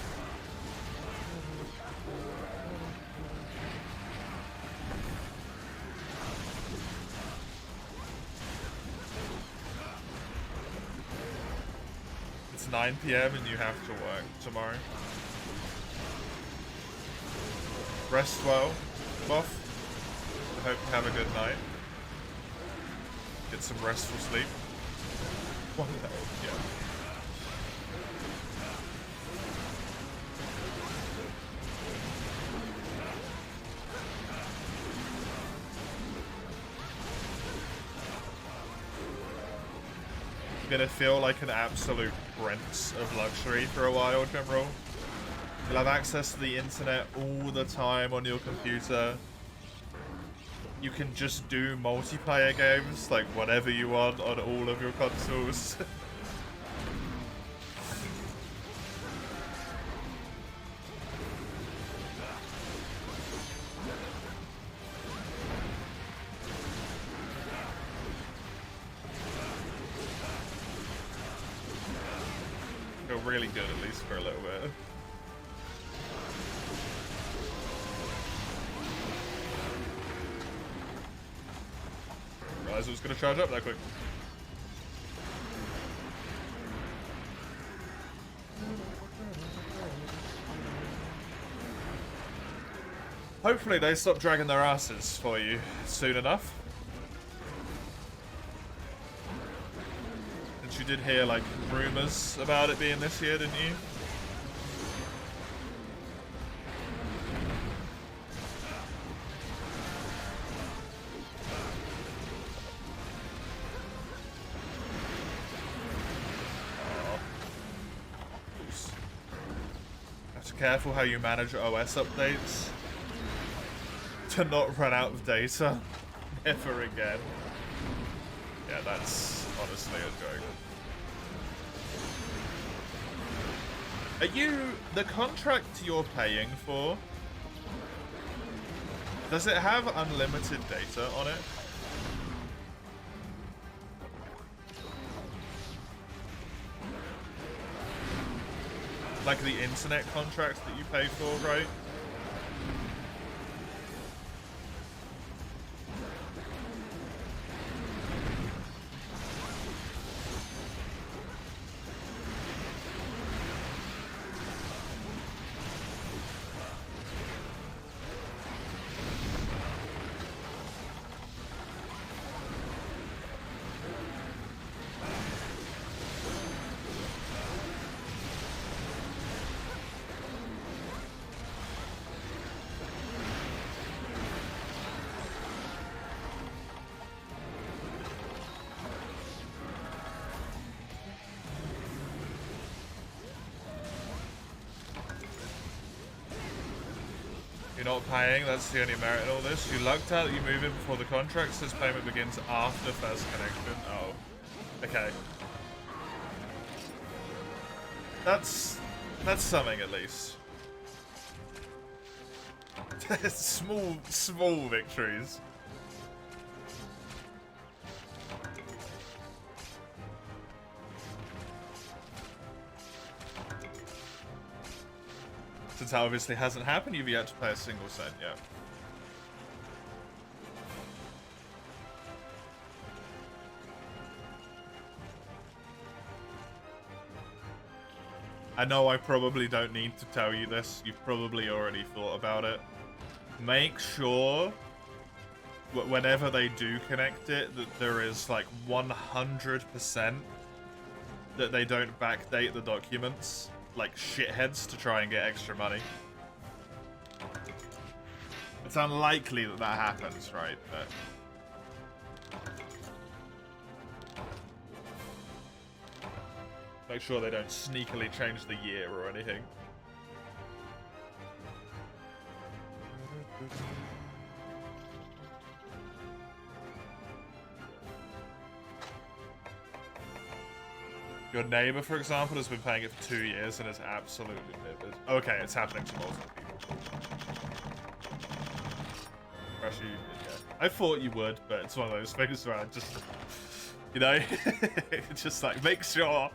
It's 9 PM and you have to work tomorrow. Rest well, Buff. I hope you have a good night. Get some restful sleep. One day, yeah. You're gonna feel like an absolute prince of luxury for a while, General. You'll have access to the internet all the time on your computer. You can just do multiplayer games, like whatever you want on all of your consoles. Feel really good, at least for a little bit. Realized it was going to charge up that quick. Hopefully they stop dragging their asses for you soon enough. Since you did hear, like, rumors about it being this year, didn't you? Careful how you manage OS updates to not run out of data ever again. Yeah, that's honestly a joke. Are you... the contract you're paying for, does it have unlimited data on it? Like the internet contract that you pay for, right? You're not paying, that's the only merit in all this. You lucked out that you move in before the contract says payment begins after first connection. Oh. Okay. That's something at least. small victories. Since that obviously hasn't happened, you've yet to pay a single cent yet. I know I probably don't need to tell you this. You've probably already thought about it. Make sure whenever they do connect it that there is like 100% that they don't backdate the documents like shitheads to try and get extra money. It's unlikely that that happens, right? But make sure they don't sneakily change the year or anything. Your neighbor, for example, has been paying it for 2 years and is absolutely livid. Okay, it's happening to multiple people. Actually, yeah. I thought you would, but it's one of those things where I just, you know, just like, make sure.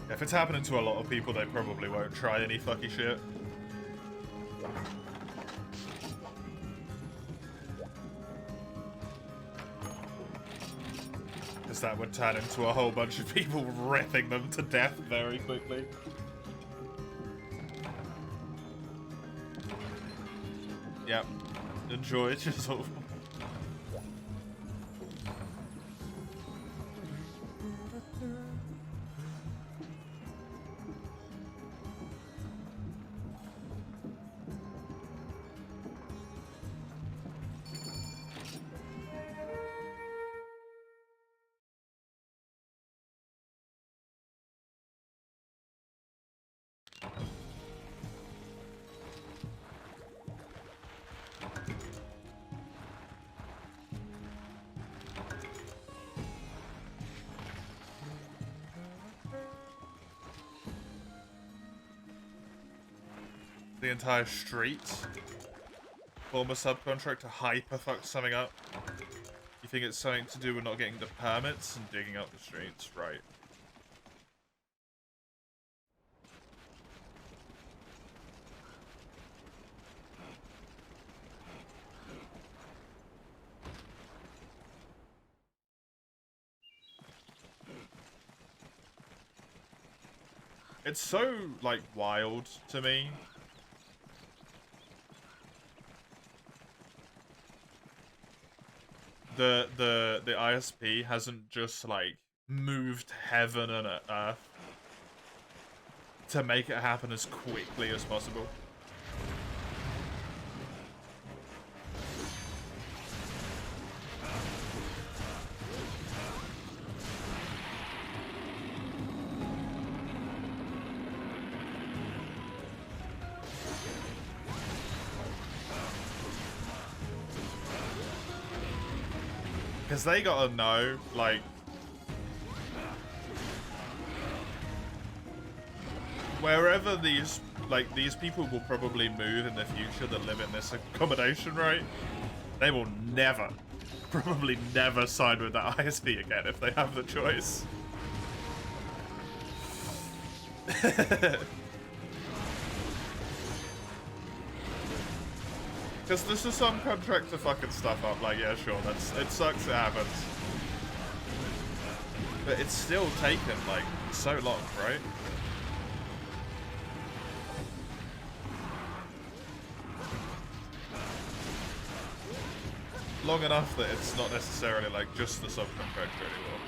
If it's happening to a lot of people, they probably won't try any fucky shit. Because that would turn into a whole bunch of people ripping them to death very quickly. Yep. Enjoy Chisel. The entire street. Former subcontractor hyper fucked something up. You think it's something to do with not getting the permits and digging up the streets, right? It's so, like, wild to me. The ISP hasn't just like moved heaven and earth to make it happen as quickly as possible. Because they gotta know, like, wherever these people will probably move in the future that live in this accommodation, right? They will never, probably never side with that ISP again if they have the choice. Because this is some contractor fucking stuff up, like, yeah, sure, it sucks, it happens. But it's still taken, like, so long, right? Long enough that it's not necessarily, like, just the subcontractor anymore.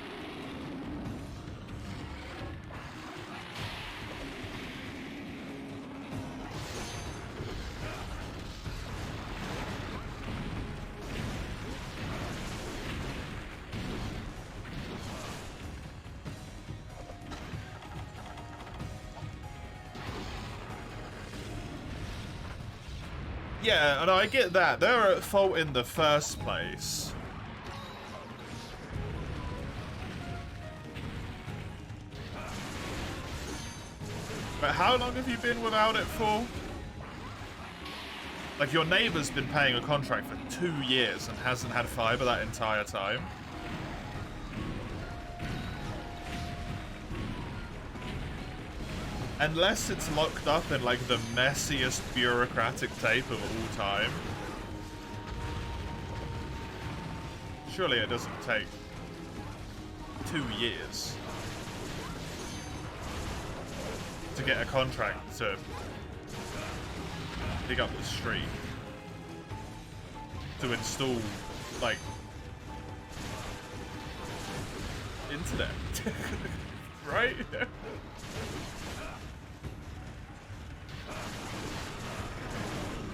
Yeah, and I get that. They're at fault in the first place. But how long have you been without it for? Like, your neighbor's been paying a contract for 2 years and hasn't had fiber that entire time. Unless it's locked up in, like, the messiest bureaucratic tape of all time. Surely it doesn't take 2 years to get a contract to dig up the street to install, like, internet. Right?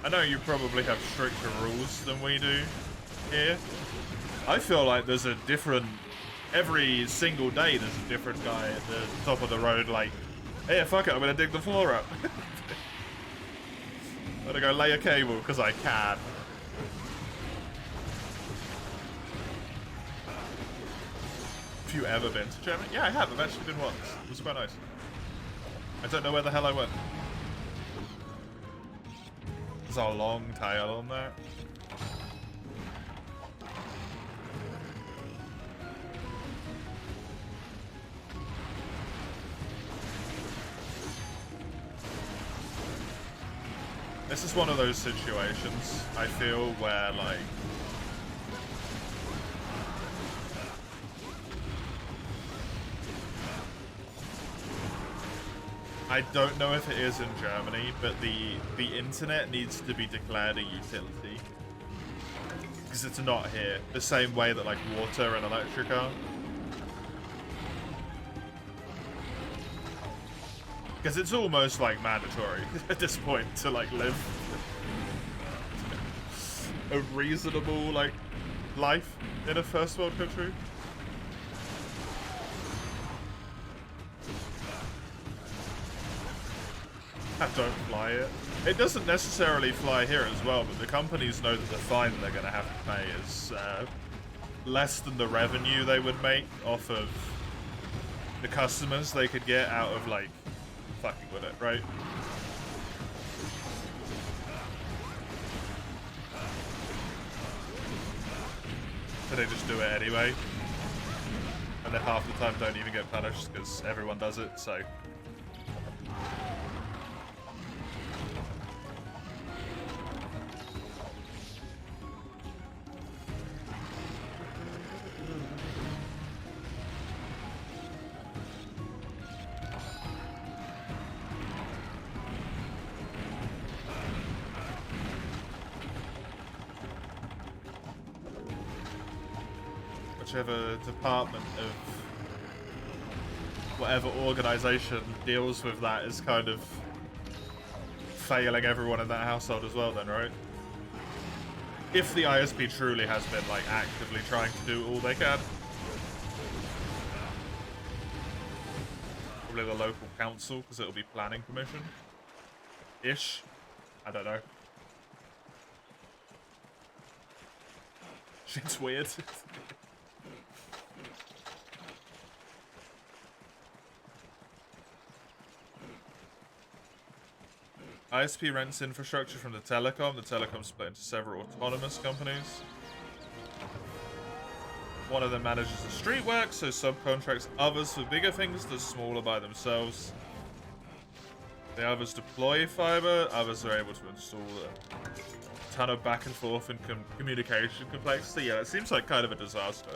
I know you probably have stricter rules than we do here. I feel like there's a different... Every single day there's a different guy at the top of the road like, hey, fuck it, I'm gonna dig the floor up. I'm gonna go lay a cable, because I can. Have you ever been to Germany? Yeah, I have. I've actually been once. It was quite nice. I don't know where the hell I went. There's a long tail on that. This is one of those situations, I feel, where, like... I don't know if it is in Germany, but the internet needs to be declared a utility. Because it's not here. The same way that, like, water and electric are. Because it's almost, like, mandatory at this point to, like, live a reasonable, like, life in a first world country. I don't fly it. It doesn't necessarily fly here as well, but the companies know that the fine they're going to have to pay is less than the revenue they would make off of the customers they could get out of, like, fucking with it, right? So they just do it anyway. And then half the time don't even get punished because everyone does it, so... Whichever department of whatever organization deals with that is kind of failing everyone in that household as well then, right? If the ISP truly has been, like, actively trying to do all they can. Probably the local council, because it'll be planning permission. Ish. I don't know. Shit's weird. ISP rents infrastructure from the telecom. The telecom split into several autonomous companies. One of them manages the street work, so subcontracts others for bigger things that's smaller by themselves. The others deploy fiber, others are able to install a ton of back and forth and communication complexity. Yeah, it seems like kind of a disaster.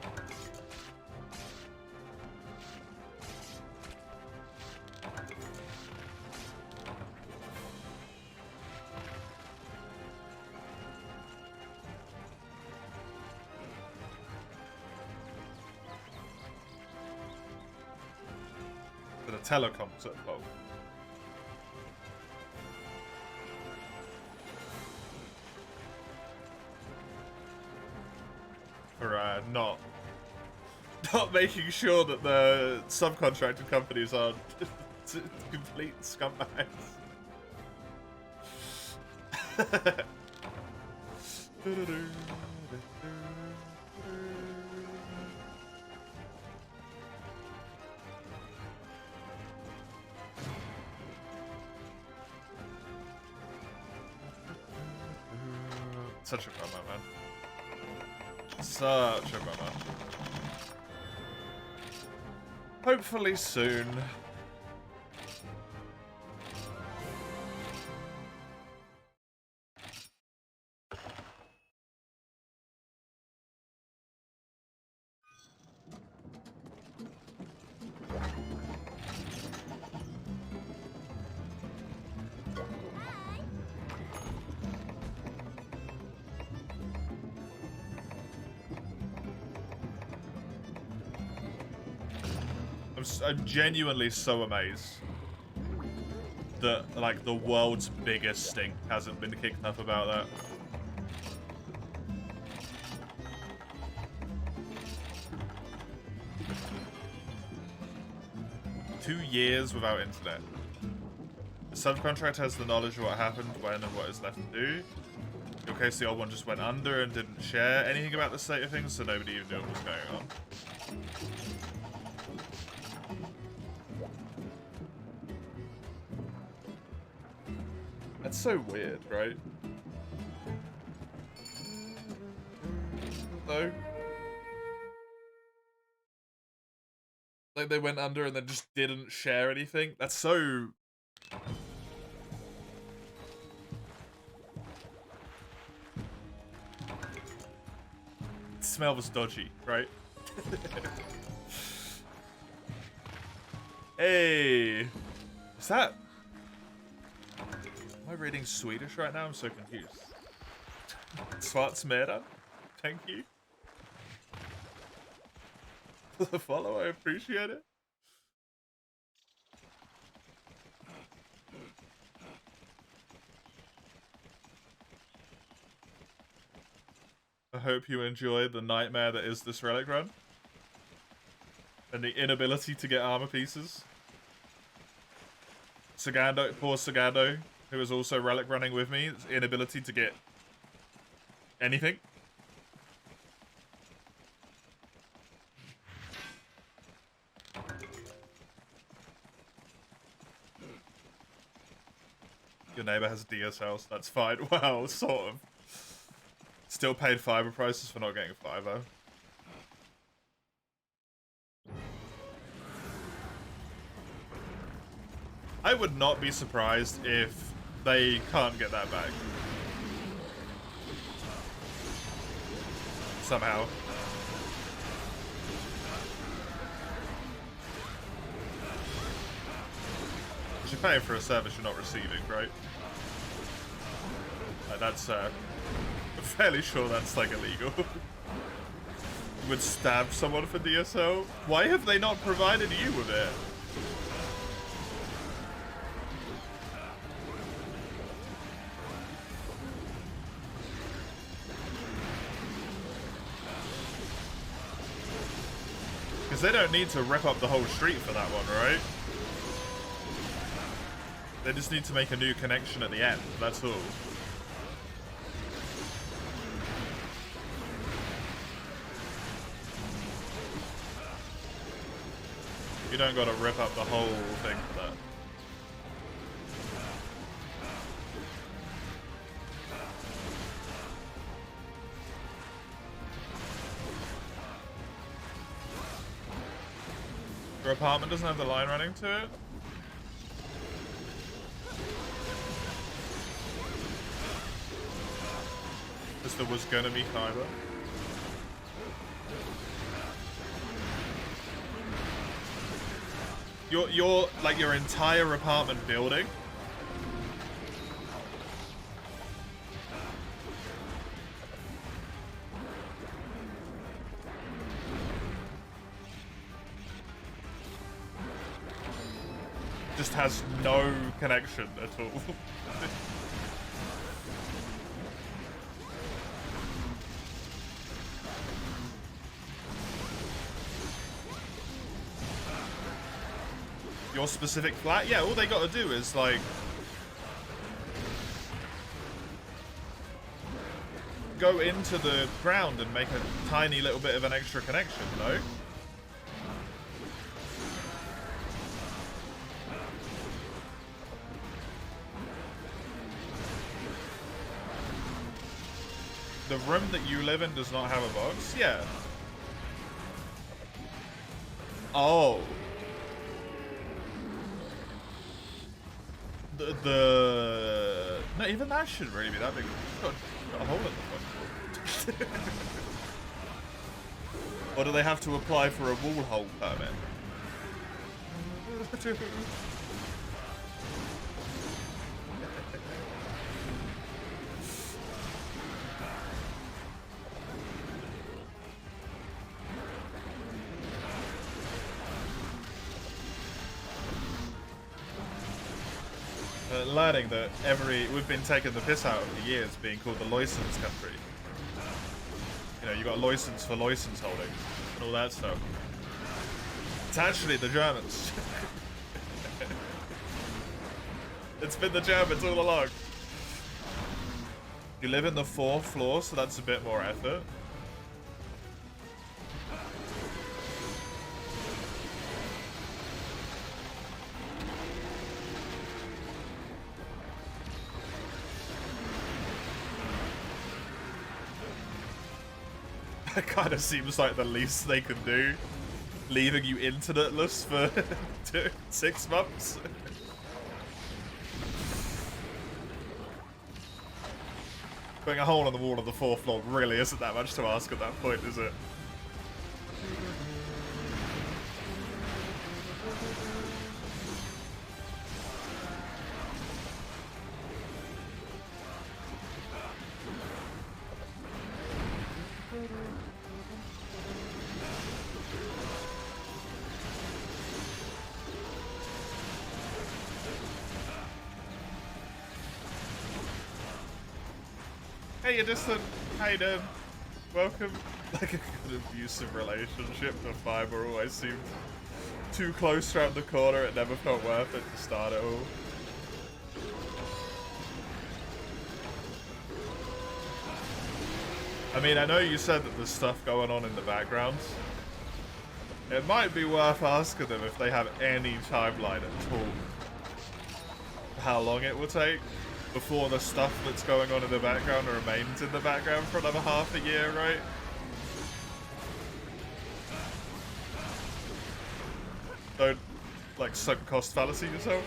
Telecoms at home. For not making sure that the subcontracted companies aren't complete scumbags. Such a bummer, man. Such a bummer. Hopefully soon. I'm genuinely so amazed that, like, the world's biggest stink hasn't been kicked up about that. Two years without internet. The subcontract has the knowledge of what happened, when, and what is left to do. In your case, the old one just went under and didn't share anything about the state of things, so nobody even knew what was going on. That's so weird, right? No. Like, they went under and then just didn't share anything? That's so... The smell was dodgy, right? Hey! Is that... Am I reading Swedish right now? I'm so confused. Svartsmera? Thank you. For the follow, I appreciate it. I hope you enjoyed the nightmare that is this relic run. And the inability to get armor pieces. Sagando, poor Sagando, who is also relic running with me, inability to get anything. Your neighbor has a DS house, that's fine. Well, sort of. Still paid fiber prices for not getting fiber. I would not be surprised if they can't get that back. Somehow. You're paying for a service you're not receiving, right? Like, that's, I'm fairly sure that's, like, illegal. You would stab someone for DSO? Why have they not provided you with it? Because they don't need to rip up the whole street for that one, right? They just need to make a new connection at the end, that's all. You don't gotta rip up the whole thing for that. Your apartment doesn't have the line running to it? Because there was gonna be fiber. Your like your entire apartment building. Just has no connection at all. Your specific flat? Yeah, all they gotta do is, like... go into the ground and make a tiny little bit of an extra connection, no? The room that you live in does not have a box? Yeah. Oh. No, even that shouldn't really be that big. It's got a hole in the front. Or do they have to apply for a wall hole permit? Learning that we've been taking the piss out of the years being called the license country. You know, you got a license for license holding and all that stuff. It's actually the Germans. It's been the Germans all along. You live in the 4th floor, so that's a bit more effort. It kind of seems like the least they can do, leaving you internetless for 6 months. Putting a hole in the wall of the 4th floor really isn't that much to ask at that point, is it? Hey, you're distant. How you doing? Welcome. Like a good abusive relationship. The fiber always seemed too close around the corner. It never felt worth it to start it all. I mean, I know you said that there's stuff going on in the background. It might be worth asking them if they have any timeline at all. How long it will take before the stuff that's going on in the background remains in the background for another half a year, right? Don't, like, sunk cost fallacy yourself.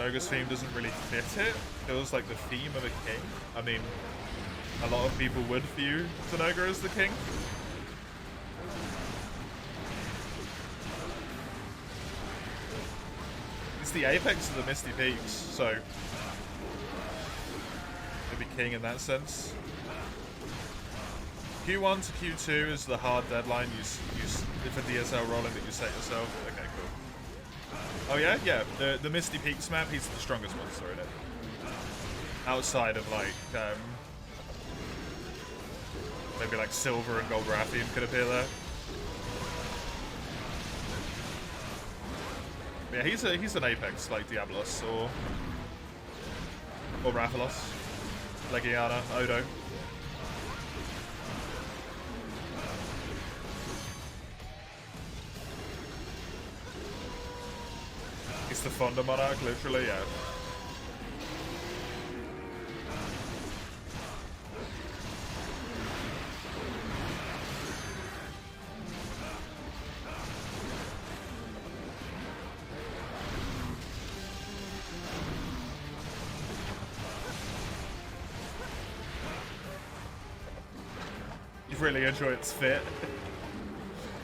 Ogre's theme doesn't really fit it. It feels like the theme of a king. I mean, a lot of people would view Tanoga as the king. It's the apex of the Misty Peaks, so it'd be king in that sense. Q1 to Q2 is the hard deadline for DSL rolling that you set yourself. Okay, cool. Oh yeah? Yeah, the Misty Peaks map, he's the strongest monster in it. Outside of like, maybe like Silver and Gold Rathian could appear there. But yeah, he's an Apex like Diablos or Rathalos, Legiana, Odo. It's the Fonda Monarch, literally, yeah. You really enjoy its fit.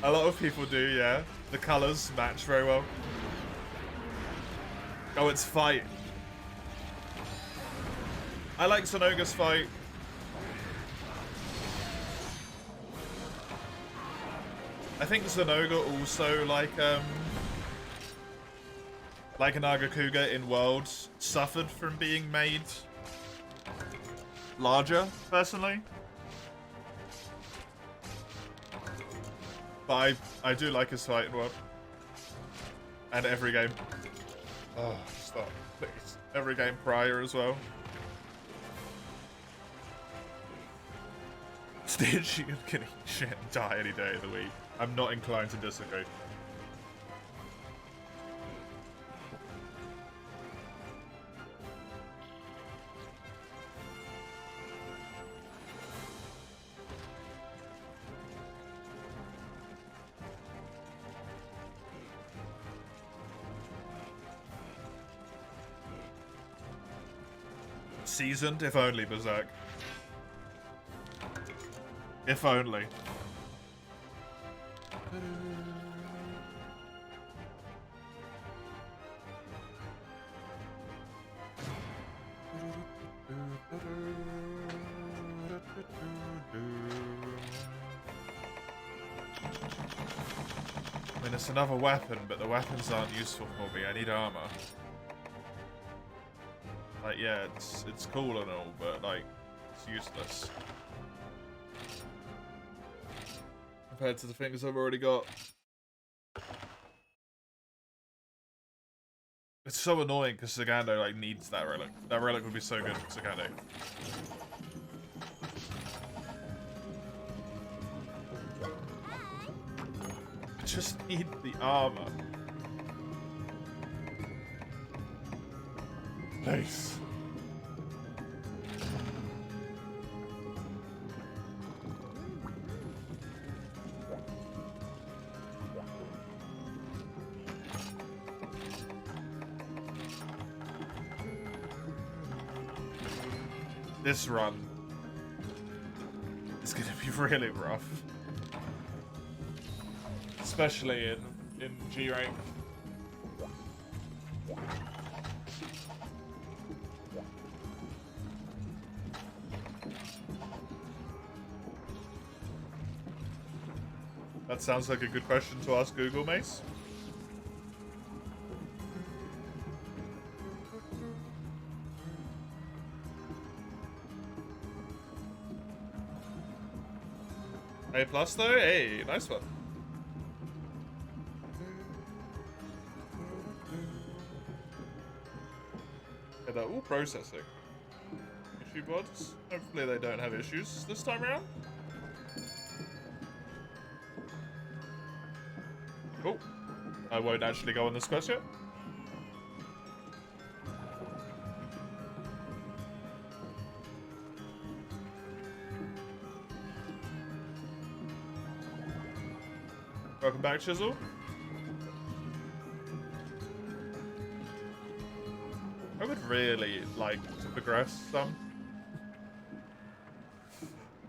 A lot of people do, yeah. The colours match very well. Oh, it's fight. I like Sonoga's fight. I think Sonoga also, like Nagakuga in Worlds, suffered from being made larger, personally. But I do like his fight in World. And every game. Oh, stop, please. Every game prior as well. stingy and can eat shit and die any day of the week. I'm not inclined to disagree. Seasoned, if only, Berserk. If only. I mean, it's another weapon, but the weapons aren't useful for me. I need armor. Like, yeah, it's cool and all, but, like, it's useless. Compared to the things I've already got. It's so annoying because Sagando, like, needs that relic. That relic would be so good for Sagando. I just need the armor. Nice. This run is gonna be really rough. Especially in G rank. That sounds like a good question to ask Google, Mace. A plus though? Hey, nice one. Yeah, they're all processing. Issue bots. Hopefully they don't have issues this time around. Cool. I won't actually go on this quest yet. Welcome back, Chisel. I would really like to progress some.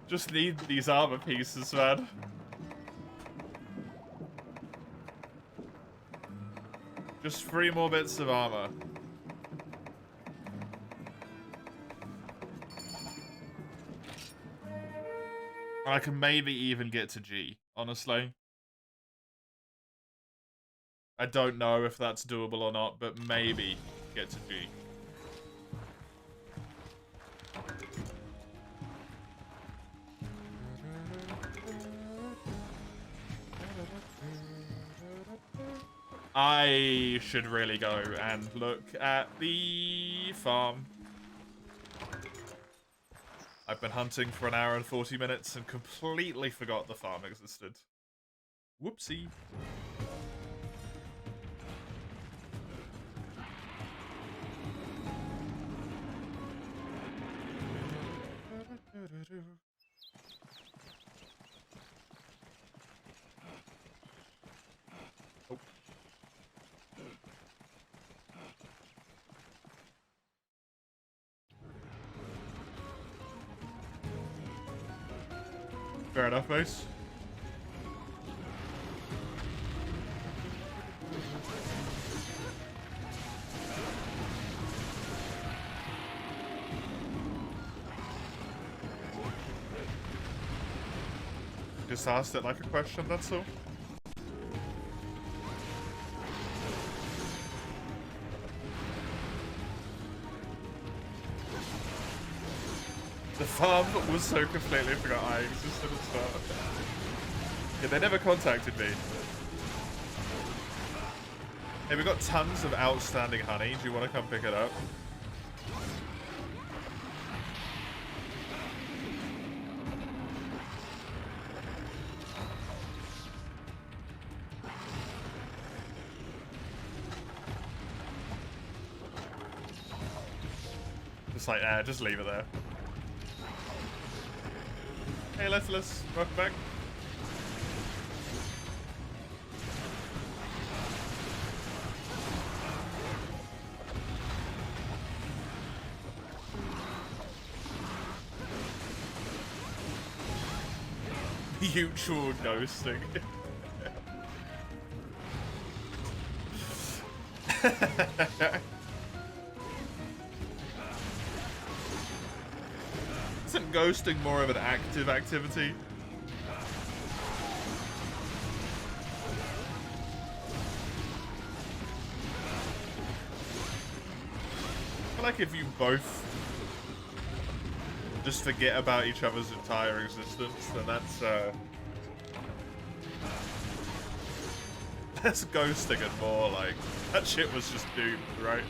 Just need these armor pieces, man. Just 3 more bits of armor. I can maybe even get to G, honestly. I don't know if that's doable or not, but maybe get to G. I should really go and look at the farm. I've been hunting for an hour and 40 minutes and completely forgot the farm existed. Whoopsie. Oh. Fair enough, Mace. Just asked it like a question, that's all. The farm was so completely forgot I existed at start. Yeah, they never contacted me. Hey, we got tons of outstanding honey. Do you want to come pick it up? It's like, just leave it there. Hey, Lethless, welcome back. Mutual ghosting. Isn't ghosting more of an active activity? I feel like if you both just forget about each other's entire existence, then that's ghosting and more like that shit was just doomed, right?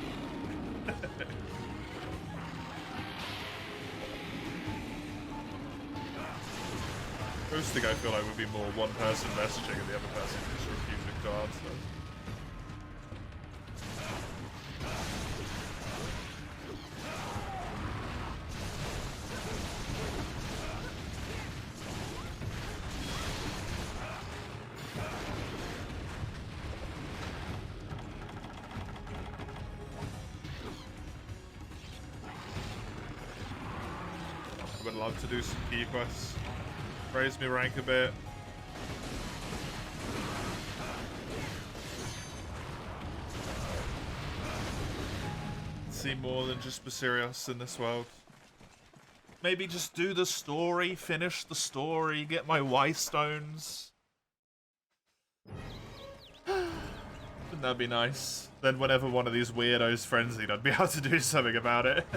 Ghosting, I feel like, would be more one person messaging and the other person just refusing to answer. I would love to do some key quests. Raise me rank a bit. See more than just Basirios in this world. Maybe just do the story, finish the story, get my Y stones. Wouldn't that be nice? Then whenever one of these weirdos frenzied, I'd be able to do something about it.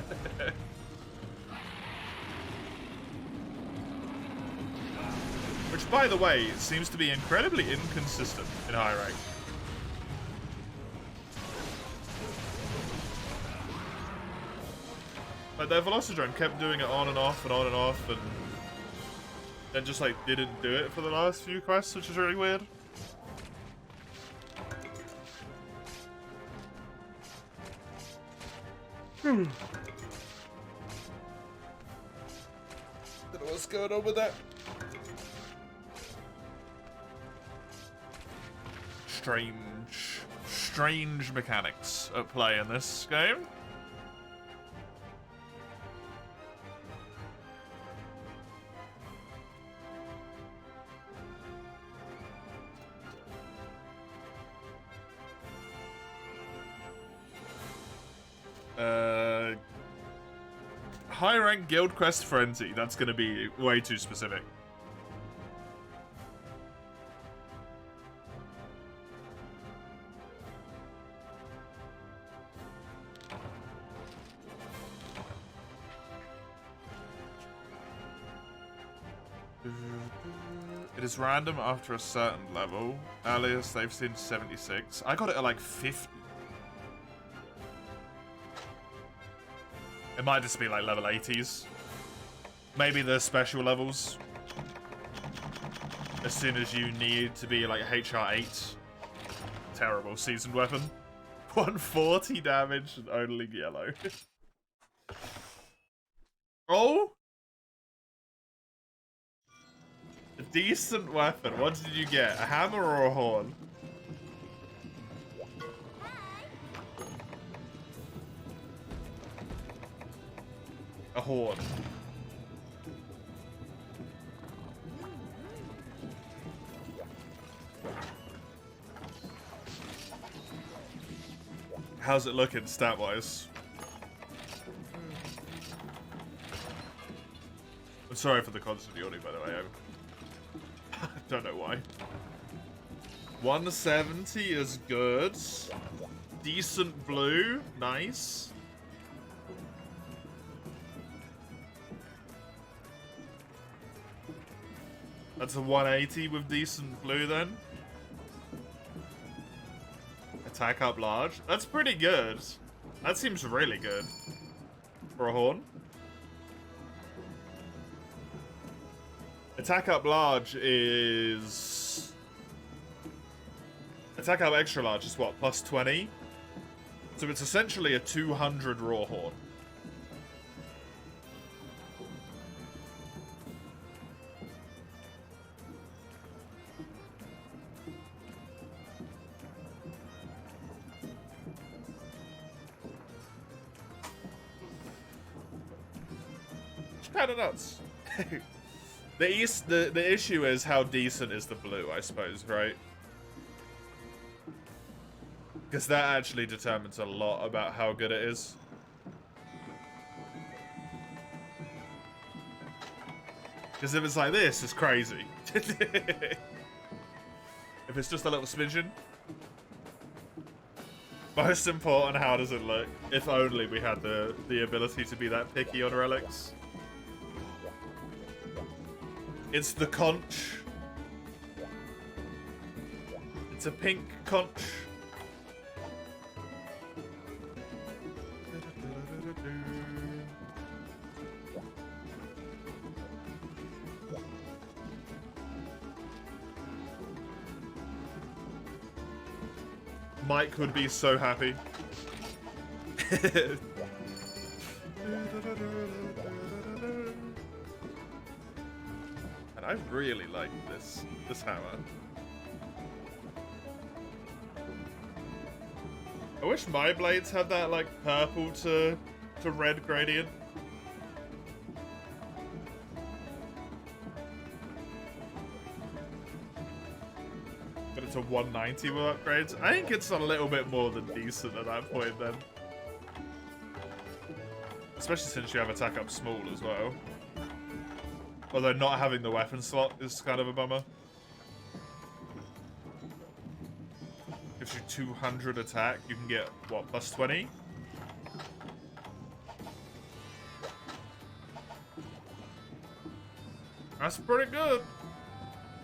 Which, by the way, seems to be incredibly inconsistent in high rank. Like, their Velocidrome kept doing it on and off and on and off, and then just, like, didn't do it for the last few quests, which is really weird. Don't know what's going on with that. Strange mechanics at play in this game. High rank guild quest frenzy. That's gonna be way too specific. It is random after a certain level. Earliest they've seen 76. I got it at like 50. It might just be like level 80s. Maybe the special levels. As soon as you need to be like HR 8. Terrible seasoned weapon. 140 damage and only yellow. Oh! A decent weapon. What did you get? A hammer or a horn? A horn. How's it looking stat-wise? I'm sorry for the constant yawning, by the way. I don't know why. 170 is good. Decent blue. Nice. That's a 180 with decent blue then. Attack up large. That's pretty good. That seems really good. For a horn. Attack up large is... Attack up extra large is what? Plus 20? So it's essentially a 200 raw horn. kind of nuts. The issue is how decent is the blue, I suppose, right? Because that actually determines a lot about how good it is. Because if it's like this, it's crazy. If it's just a little smidgen. Most important, how does it look? If only we had the ability to be that picky on relics. It's the conch. It's a pink conch. Mike would be so happy. And I really like this hammer. I wish my blades had that like purple to red gradient. But it's a 190 with upgrades. I think it's a little bit more than decent at that point then. Especially since you have attack up small as well. Although not having the weapon slot is kind of a bummer. Gives you 200 attack, you can get, what, plus 20? That's pretty good.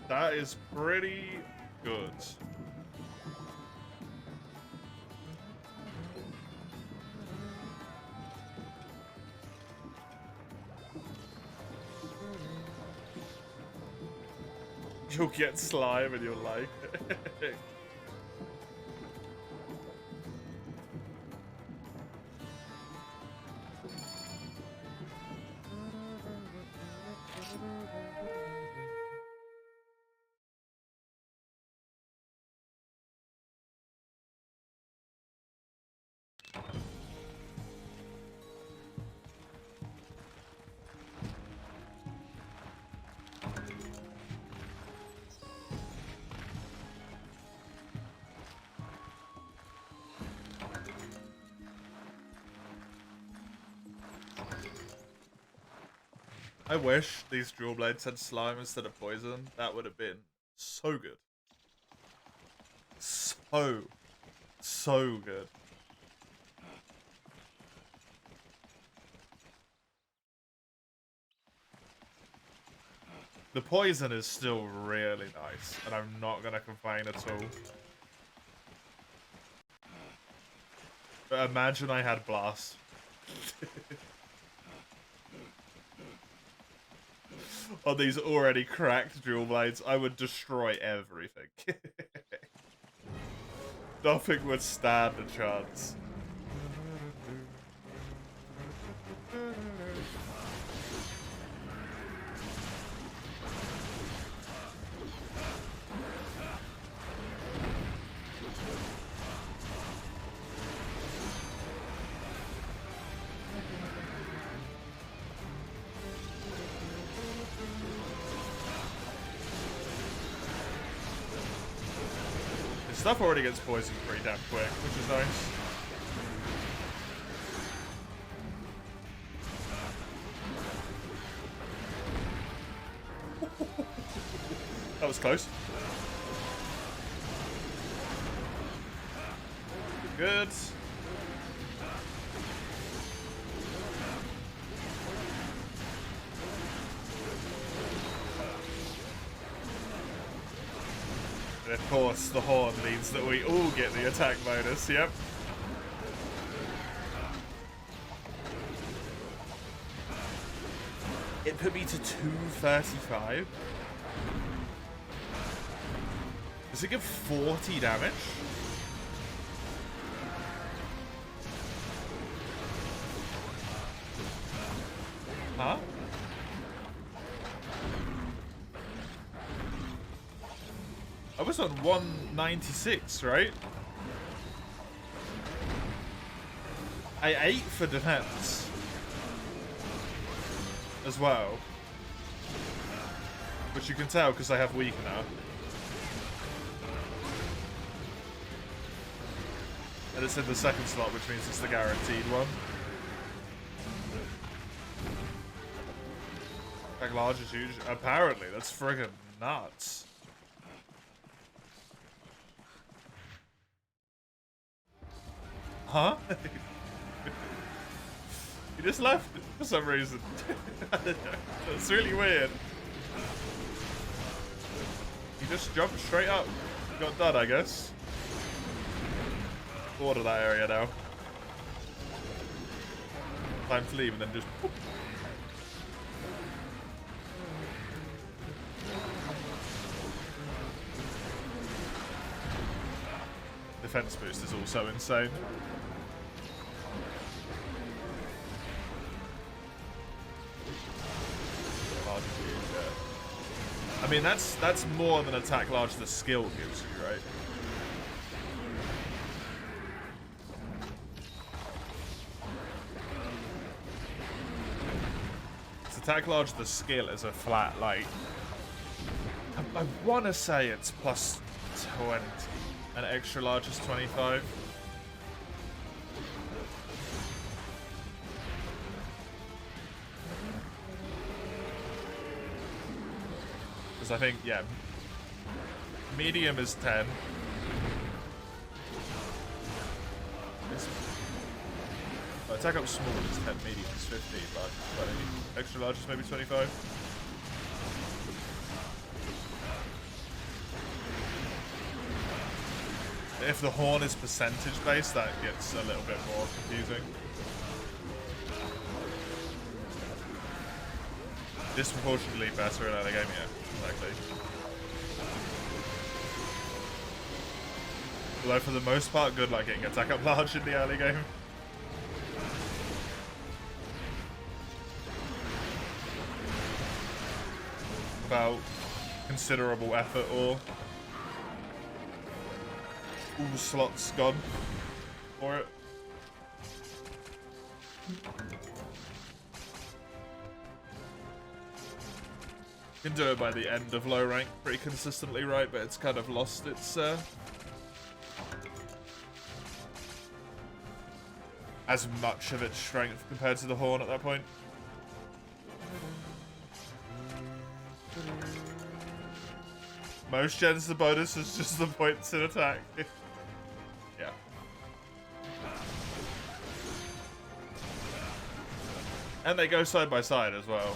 That is pretty good. You'll get slime and you'll like it. I wish these dual blades had slime instead of poison. That would have been so good. So good. The poison is still really nice, and I'm not going to complain at all. But imagine I had blast. On these already cracked dual blades, I would destroy everything. Nothing would stand a chance. Stuff already gets poisoned pretty damn quick, which is nice. That was close. Good. And of course, the horn means that we all get the attack bonus, yep. It put me to 235. Does it give 40 damage? Huh? I was on 196, right? I 8 for defense. as well. Which you can tell because I have weakener. And it's in the second slot, which means it's the guaranteed one. Attack large is huge. Apparently, that's friggin' nuts. Huh? He just left for some reason. That's really weird. He just jumped straight up. Got done, I guess. Bored of that area now. Time to leave and then just... Whoop. Defense boost is also insane. I mean, that's more than attack large the skill gives you, right? It's attack large the skill is a flat, like... I want to say it's plus 20, and extra large is 25. I think, yeah, medium is 10. Attack up small is 10, medium is 15, but extra large is maybe 25. If the horn is percentage based, that gets a little bit more confusing. Disproportionately better in early game, yeah. Exactly. Although for the most part, good luck getting attack up large in the early game. About considerable effort or all slots gone for it. You can do it by the end of low rank pretty consistently, right? But it's kind of lost its as much of its strength compared to the horn at that point. Most gens the bonus is just the points in attack. Yeah. And they go side by side as well.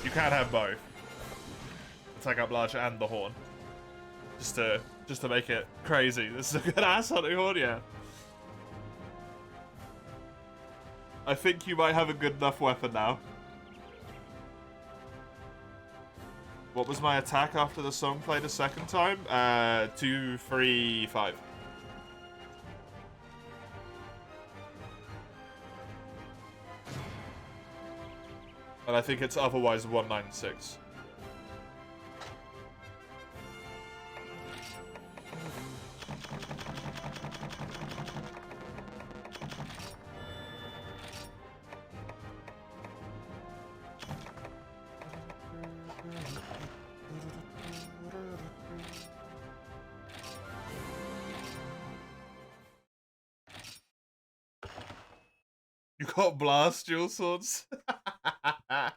You can't have both. Attack up large and the horn. Just to make it crazy. This is a good ass hunting horn, yeah. I think you might have a good enough weapon now. What was my attack after the song played a second time? 2, 3, 5. And I think it's otherwise 196. You got blast dual swords? But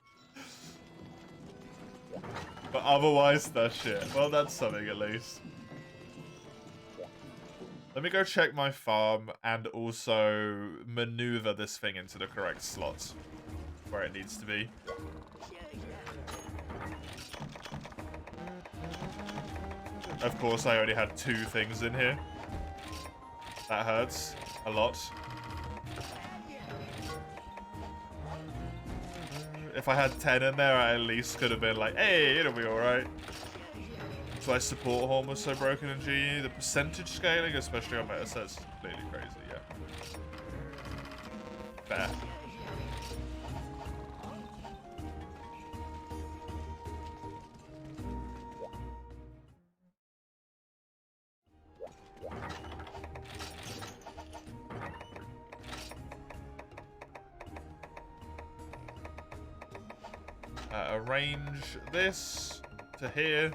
otherwise, that's shit. Well, that's something at least. Let me go check my farm and also maneuver this thing into the correct slots where it needs to be. Of course, I only had 2 things in here. That hurts a lot. If I had 10 in there, I at least could have been like, hey, it'll be alright. So I support horn was so broken in GE. The percentage scaling, especially on meta sets, is completely crazy, yeah. Fair. arrange this to here.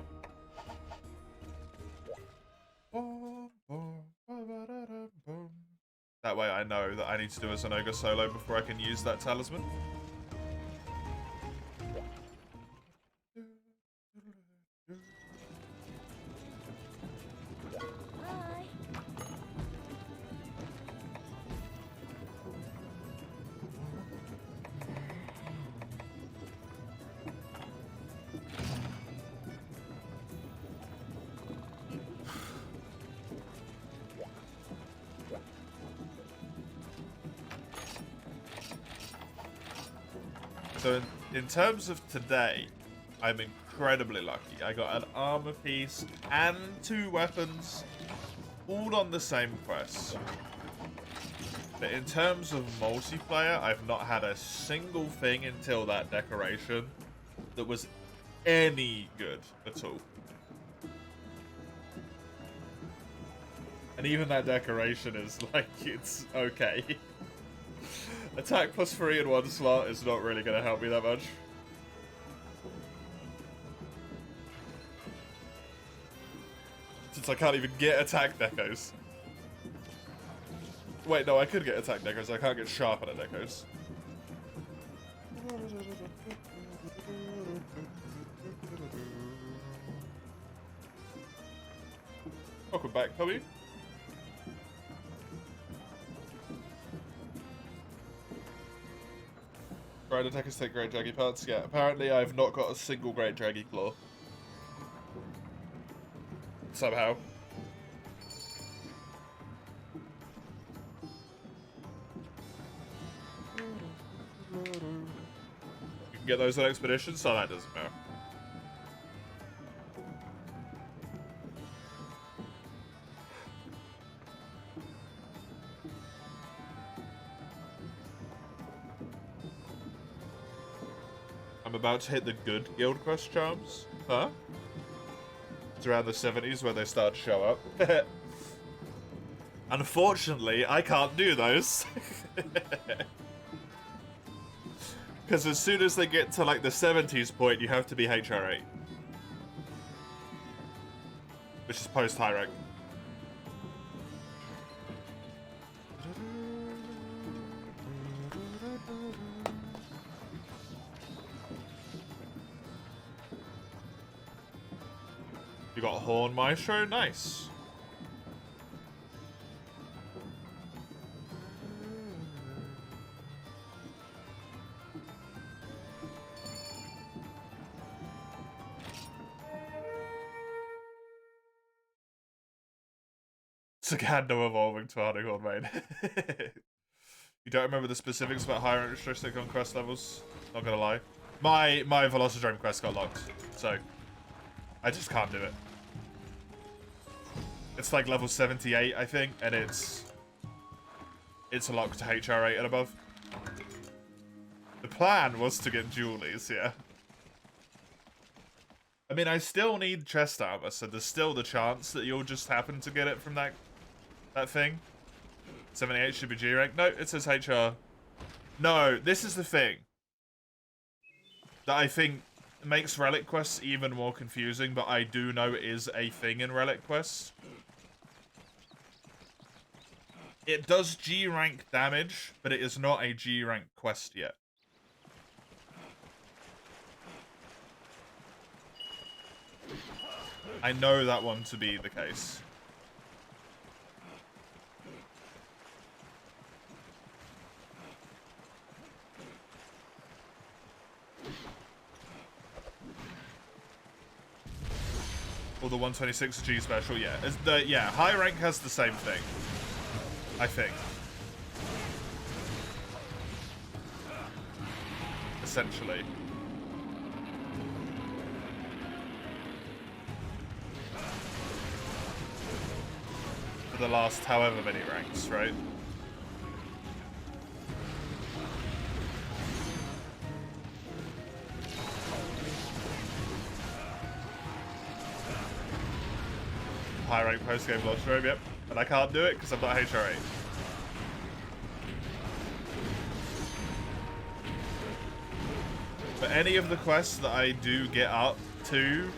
That way I know that I need to do a Zenoga solo before I can use that talisman. So in terms of today, I'm incredibly lucky. I got an armor piece and 2 weapons, all on the same quest. But in terms of multiplayer, I've not had a single thing until that decoration that was any good at all. And even that decoration is like, it's okay. Attack plus 3 in 1 slot is not really going to help me that much. Since I can't even get attack decos. Wait, no, I could get attack decos. I can't get sharpener decos. Welcome back, Kobe. Grind attackers take great draggy parts. Yeah, apparently I've not got a single great draggy claw. Somehow. You can get those on expeditions, so that doesn't matter. I'm about to hit the good guild quest charms. Huh? It's around the 70s where they start to show up. Unfortunately, I can't do those. Because as soon as they get to like the 70s point, you have to be HR8. Which is post-high rank. You got Horn Maestro? Nice. Sagando evolving to Hardighorn main. You don't remember the specifics about higher realistic on quest levels? Not gonna lie. My Velocidrome quest got locked, so I just can't do it. It's like level 78, I think, and it's locked to HR8 and above. The plan was to get Julies, yeah. I mean, I still need chest armor, so there's still the chance that you'll just happen to get it from that thing. 78 should be G rank. No, it says HR. No, this is the thing that I think makes Relic quests even more confusing, but I do know it is a thing in Relic quests. It does G rank damage, but it is not a G rank quest yet. I know that one to be the case. Or the 126 G special, yeah. Yeah, high rank has the same thing. I think. Essentially. For the last however many ranks, right? High rank post game Velocidrome, yep. And I can't do it because I'm not HR8. But any of the quests that I do get up to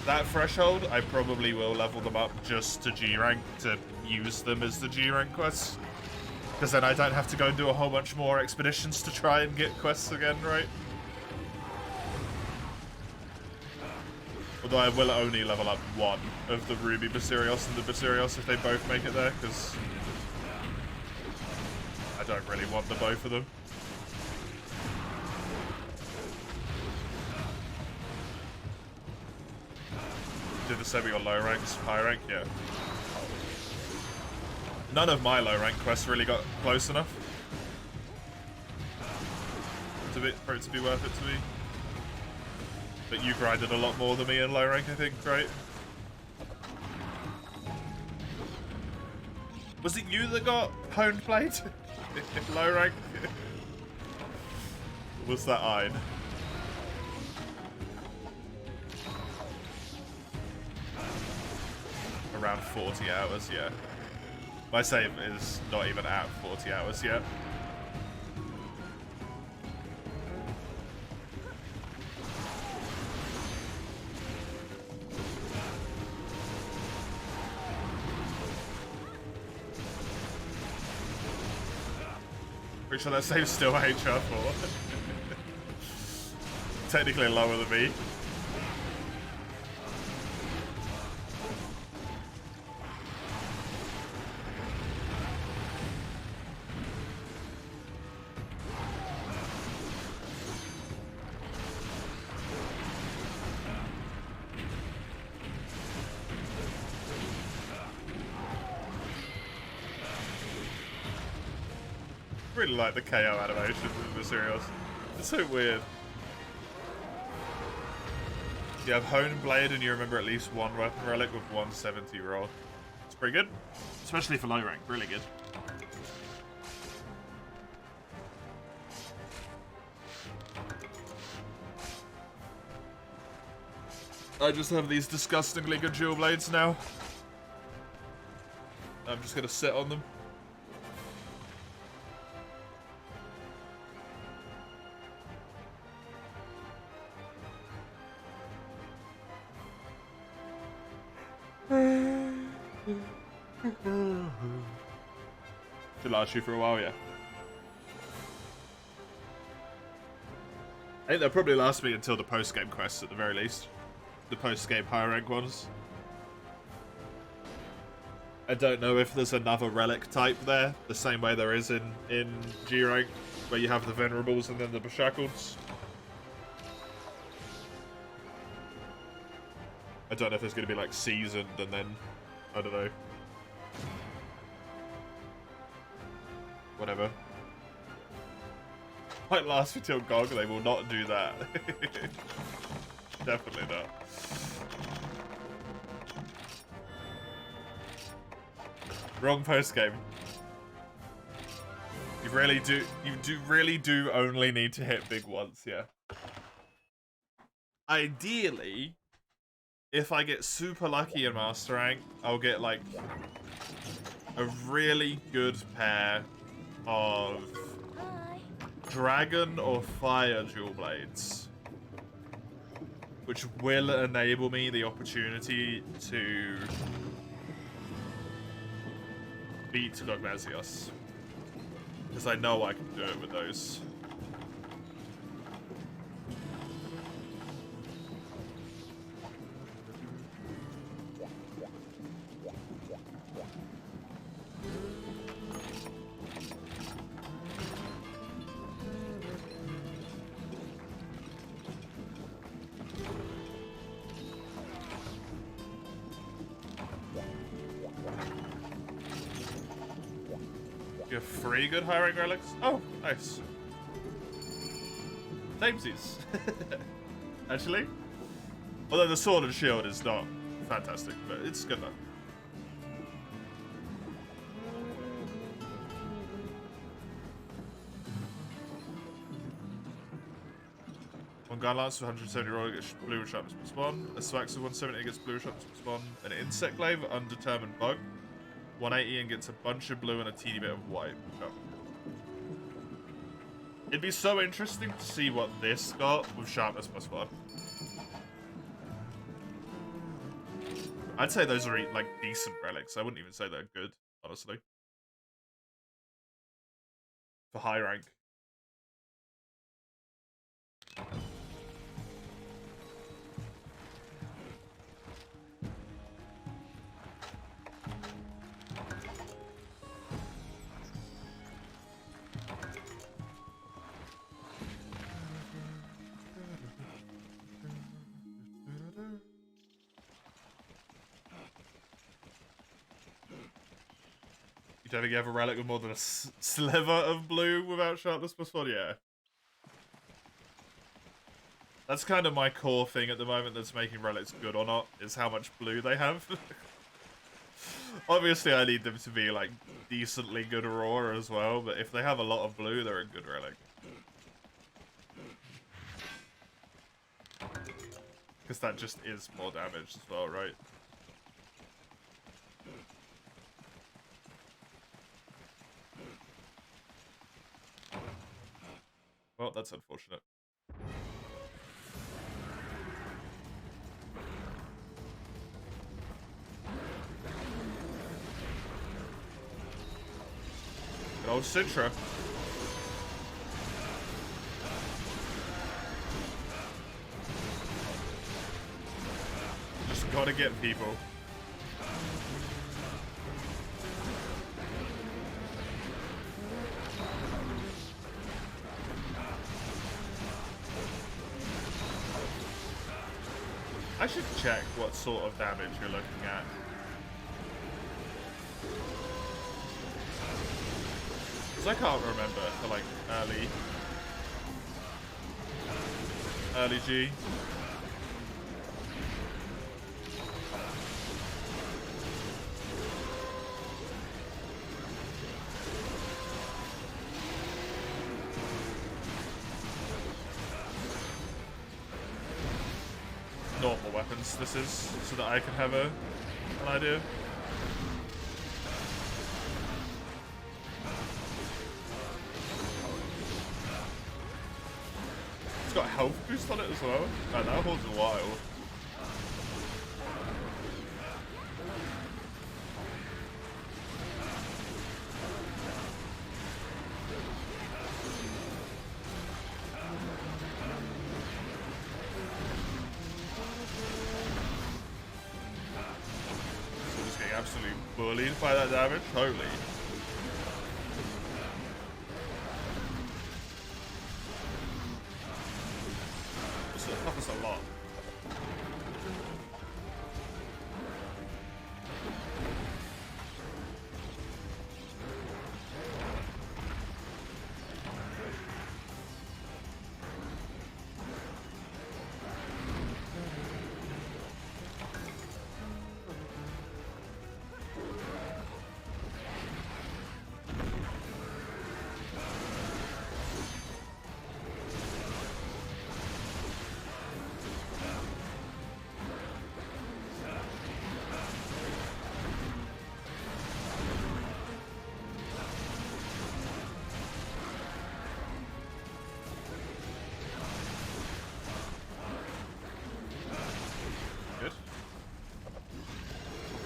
that threshold, I probably will level them up just to G rank to use them as the G rank quests. Because then I don't have to go and do a whole bunch more expeditions to try and get quests again, right? Although I will only level up one of the Ruby Basirios and the Basirios if they both make it there, because I don't really want the both of them. Do the semi or low ranks, high rank, yeah. None of my low rank quests really got close enough for it to be worth it to me. But you grinded a lot more than me in low rank, I think, right? Was it you that got honed blade in low rank? Was that Ein? Around 40 hours, yeah. My save is not even at 40 hours yet. Pretty sure that save's still HR4. Technically lower than me. Really like the KO animations in the serials. It's so weird. You have Honed Blade and you remember at least one weapon relic with 170 roll. It's pretty good. Especially for low rank, really good. I just have these disgustingly good dual blades now. I'm just gonna sit on them. Should last you for a while, yeah. I think they'll probably last me until the post-game quests at the very least. The post-game higher rank ones. I don't know if there's another relic type there, the same way there is in G rank, where you have the Venerables and then the Beshackleds. I don't know if there's going to be like seasoned and then, I don't know. Whatever. Might last until GOG, they will not do that. Definitely not. Wrong post game. You really do only need to hit big once, yeah. Ideally, if I get super lucky in Master Rank, I'll get like a really good pair of Dragon or Fire dual blades, which will enable me the opportunity to beat Gogmazios, because I know I can do it with those. You have 3 good high rank relics? Oh, nice. Namesies. Actually. Although the sword and shield is not fantastic, but it's good enough. One gun lance with 170 roll gets blue sharpness +1. A Swax with 170 gets blue sharpness +1. An insect glaive, undetermined bug. 180 and gets a bunch of blue and a teeny bit of white. Oh. It'd be so interesting to see what this got with sharpness +1. I'd say those are like decent relics. I wouldn't even say they're good, honestly. For high rank. You don't think you have a relic with more than a sliver of blue without sharpness +1? Yeah. That's kind of my core thing at the moment that's making relics good or not, is how much blue they have. Obviously, I need them to be, like, decently good raw as well, but if they have a lot of blue, they're a good relic. Because that just is more damage as well, right? Well, that's unfortunate. Good old Citra. Just gotta get people. I should check what sort of damage you're looking at. Because I can't remember for like early G. Normal weapons this is, so that I can have an idea. It's got health boost on it as well. Man, that holds a while. Absolutely bullied by that damage. Holy. This is a lot.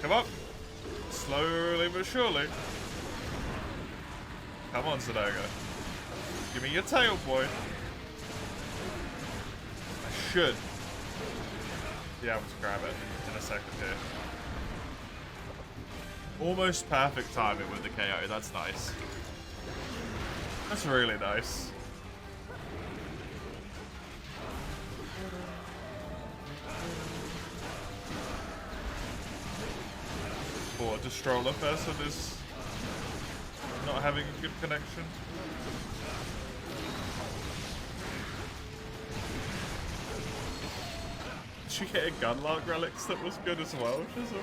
Come up. Slowly but surely. Come on, Zadaga. Give me your tail, boy. I should be able to grab it in a second here. Almost perfect timing with the KO. That's nice. That's really nice. The stroller person is not having a good connection. Did you get a Gunlock relics that was good as well, Chisel?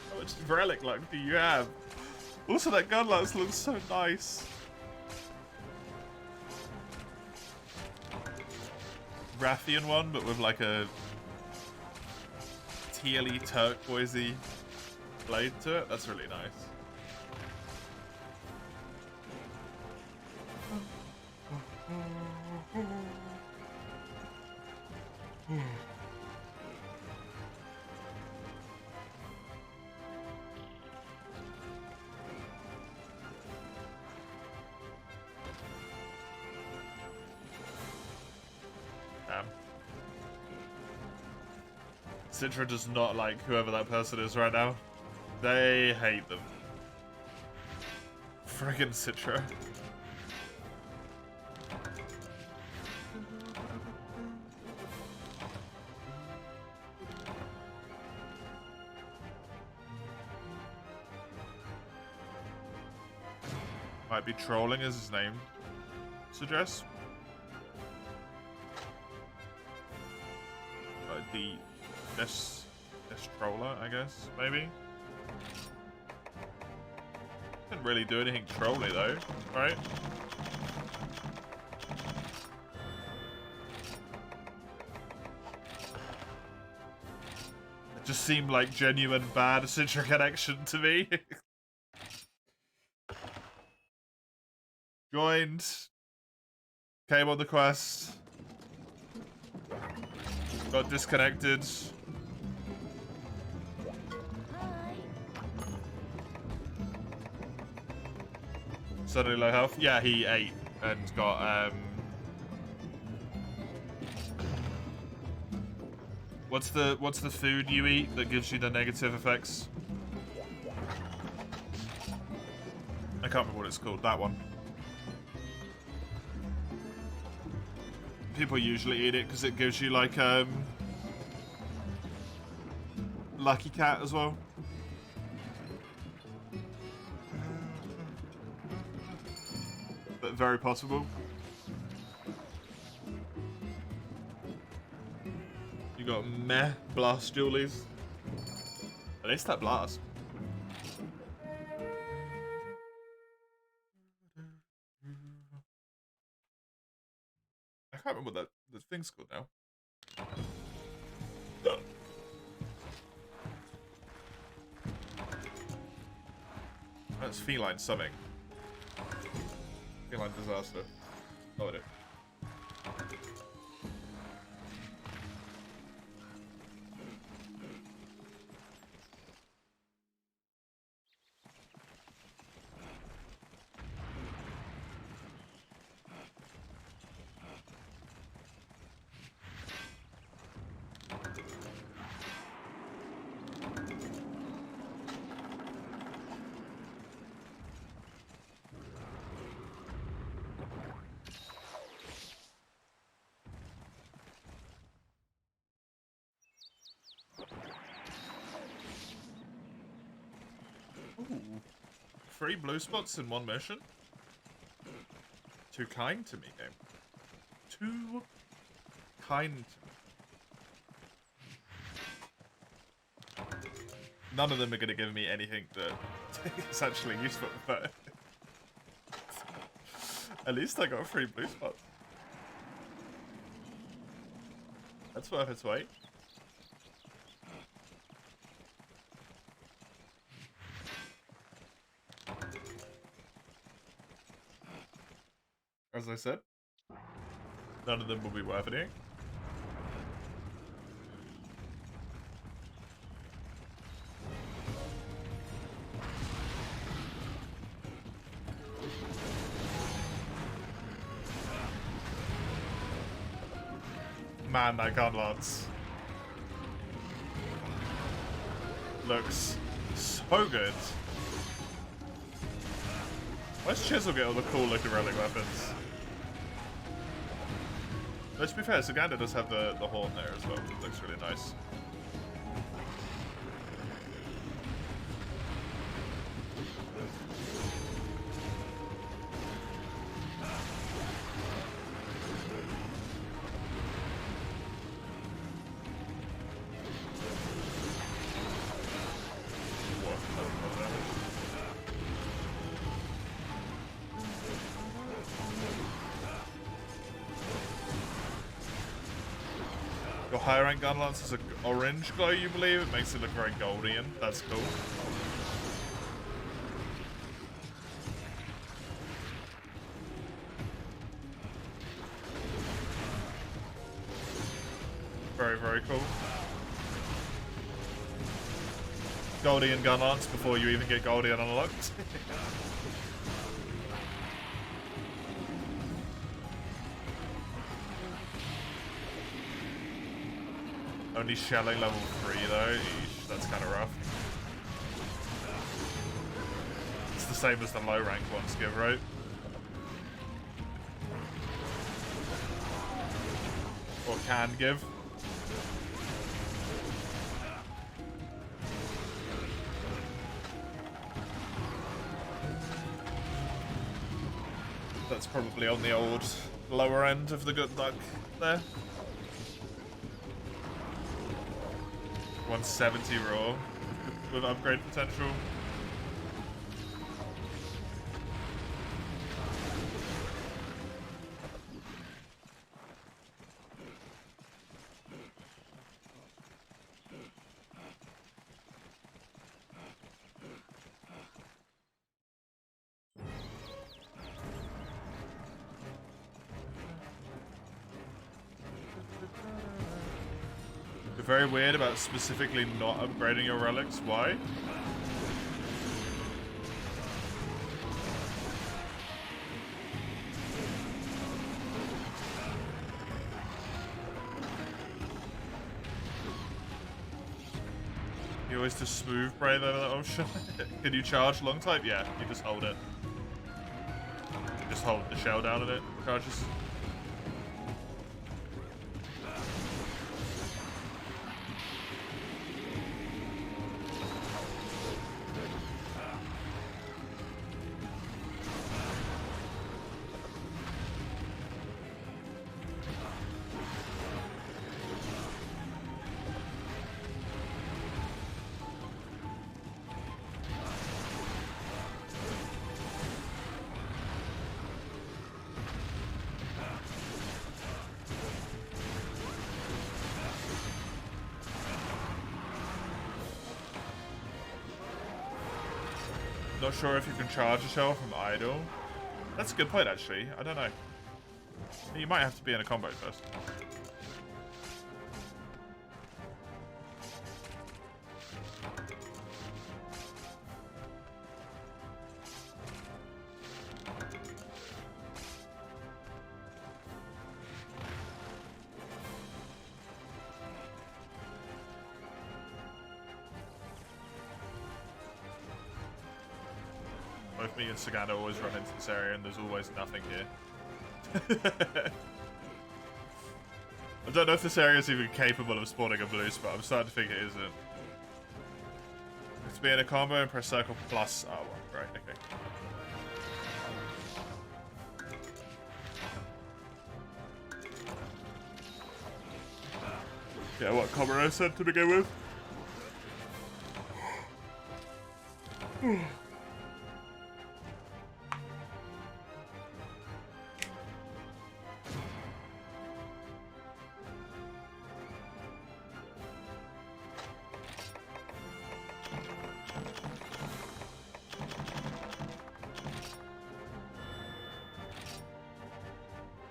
How much relic luck do you have? Also, that Gunlock looks so nice. Rathian one, but with like a tealy turquoisey blade to it. That's really nice. Damn. Citra does not like whoever that person is right now. They hate them. Friggin' Citra. Might be trolling as his name suggests. This troller, I guess, maybe? Didn't really do anything trolly though, right? It just seemed like genuine bad Citra connection to me. Joined. Came on the quest. Got disconnected. Suddenly low health. Yeah, he ate and got what's the food you eat that gives you the negative effects? I can't remember what it's called. That one. People usually eat it because it gives you like Lucky Cat as well. But very possible. You got meh blast dualies. At least that blast. I can't remember what the thing's called now. That's feline something. Feline disaster. Oh, it is. Ooh. 3 blue spots in one mission? Too kind to me, game. Too kind to me. None of them are going to give me anything that is actually useful, but at least I got 3 blue spots. That's worth its weight. As I said, none of them will be worth anything. Man, that gun lance looks so good. Where's Chisel get all the cool looking Relic weapons? Let's be fair, Saganda does have the horn there as well. It looks really nice. Your higher rank gun lance is an orange glow, you believe? It makes it look very Goldian. That's cool. Very, very cool. Goldie and gun lance before you even get Goldie and unlocked. Only shelling level 3 though. Eesh, that's kind of rough. It's the same as the low rank ones give, right? Or can give. That's probably on the old lower end of the good luck there. 170 raw with upgrade potential. Very weird about specifically not upgrading your relics. Why? You always just smooth brain over that option. Can you charge long type? Yeah, you just hold it. You just hold the shell down and it charges. Not sure if you can charge a shell from idle. That's a good point, actually. I don't know. You might have to be in a combo first. Both me and Saganda always run into this area and there's always nothing here. I don't know if this area is even capable of spawning a blue spot. I'm starting to think it isn't. You have to be in a combo and press circle plus R1. Right, okay. Yeah, what Comoro said to begin with.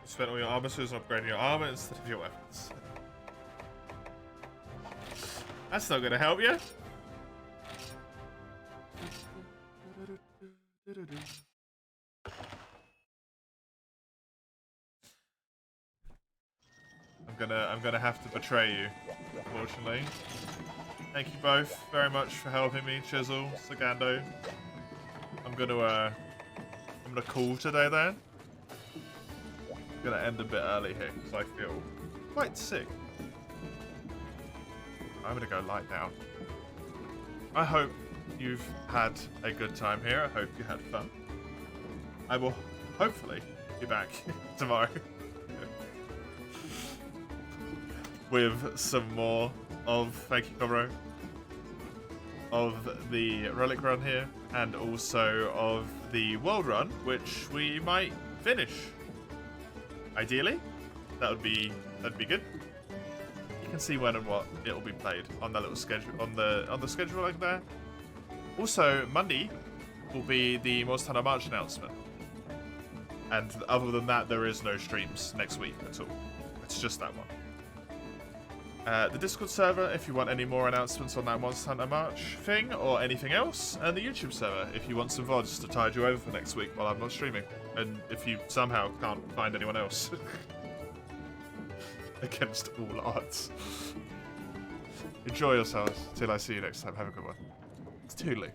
Spent all your armor suits on upgrading your armor instead of your weapons. That's not gonna help you. I'm gonna have to betray you, unfortunately. Thank you both very much for helping me, Chisel, Sagando. I'm gonna call today then. I'm gonna end a bit early here because I feel quite sick. I'm gonna go lie down. I hope you've had a good time here. I hope you had fun. I will hopefully be back tomorrow with some more of, thank you, Comro, of the Relic run here, and also of the World run, which we might finish. Ideally, that'd be good. You can see when and what it'll be played on the little schedule on the schedule like there. Also, Monday will be the Monster Hunter March announcement, and other than that, there is no streams next week at all. It's just that one. The Discord server if you want any more announcements on that Monster Hunter March thing or anything else, and the YouTube server if you want some VODs to tide you over for next week while I'm not streaming, and if you somehow can't find anyone else. Against all odds. Enjoy yourselves till I see you next time. Have a good one. It's Toodly.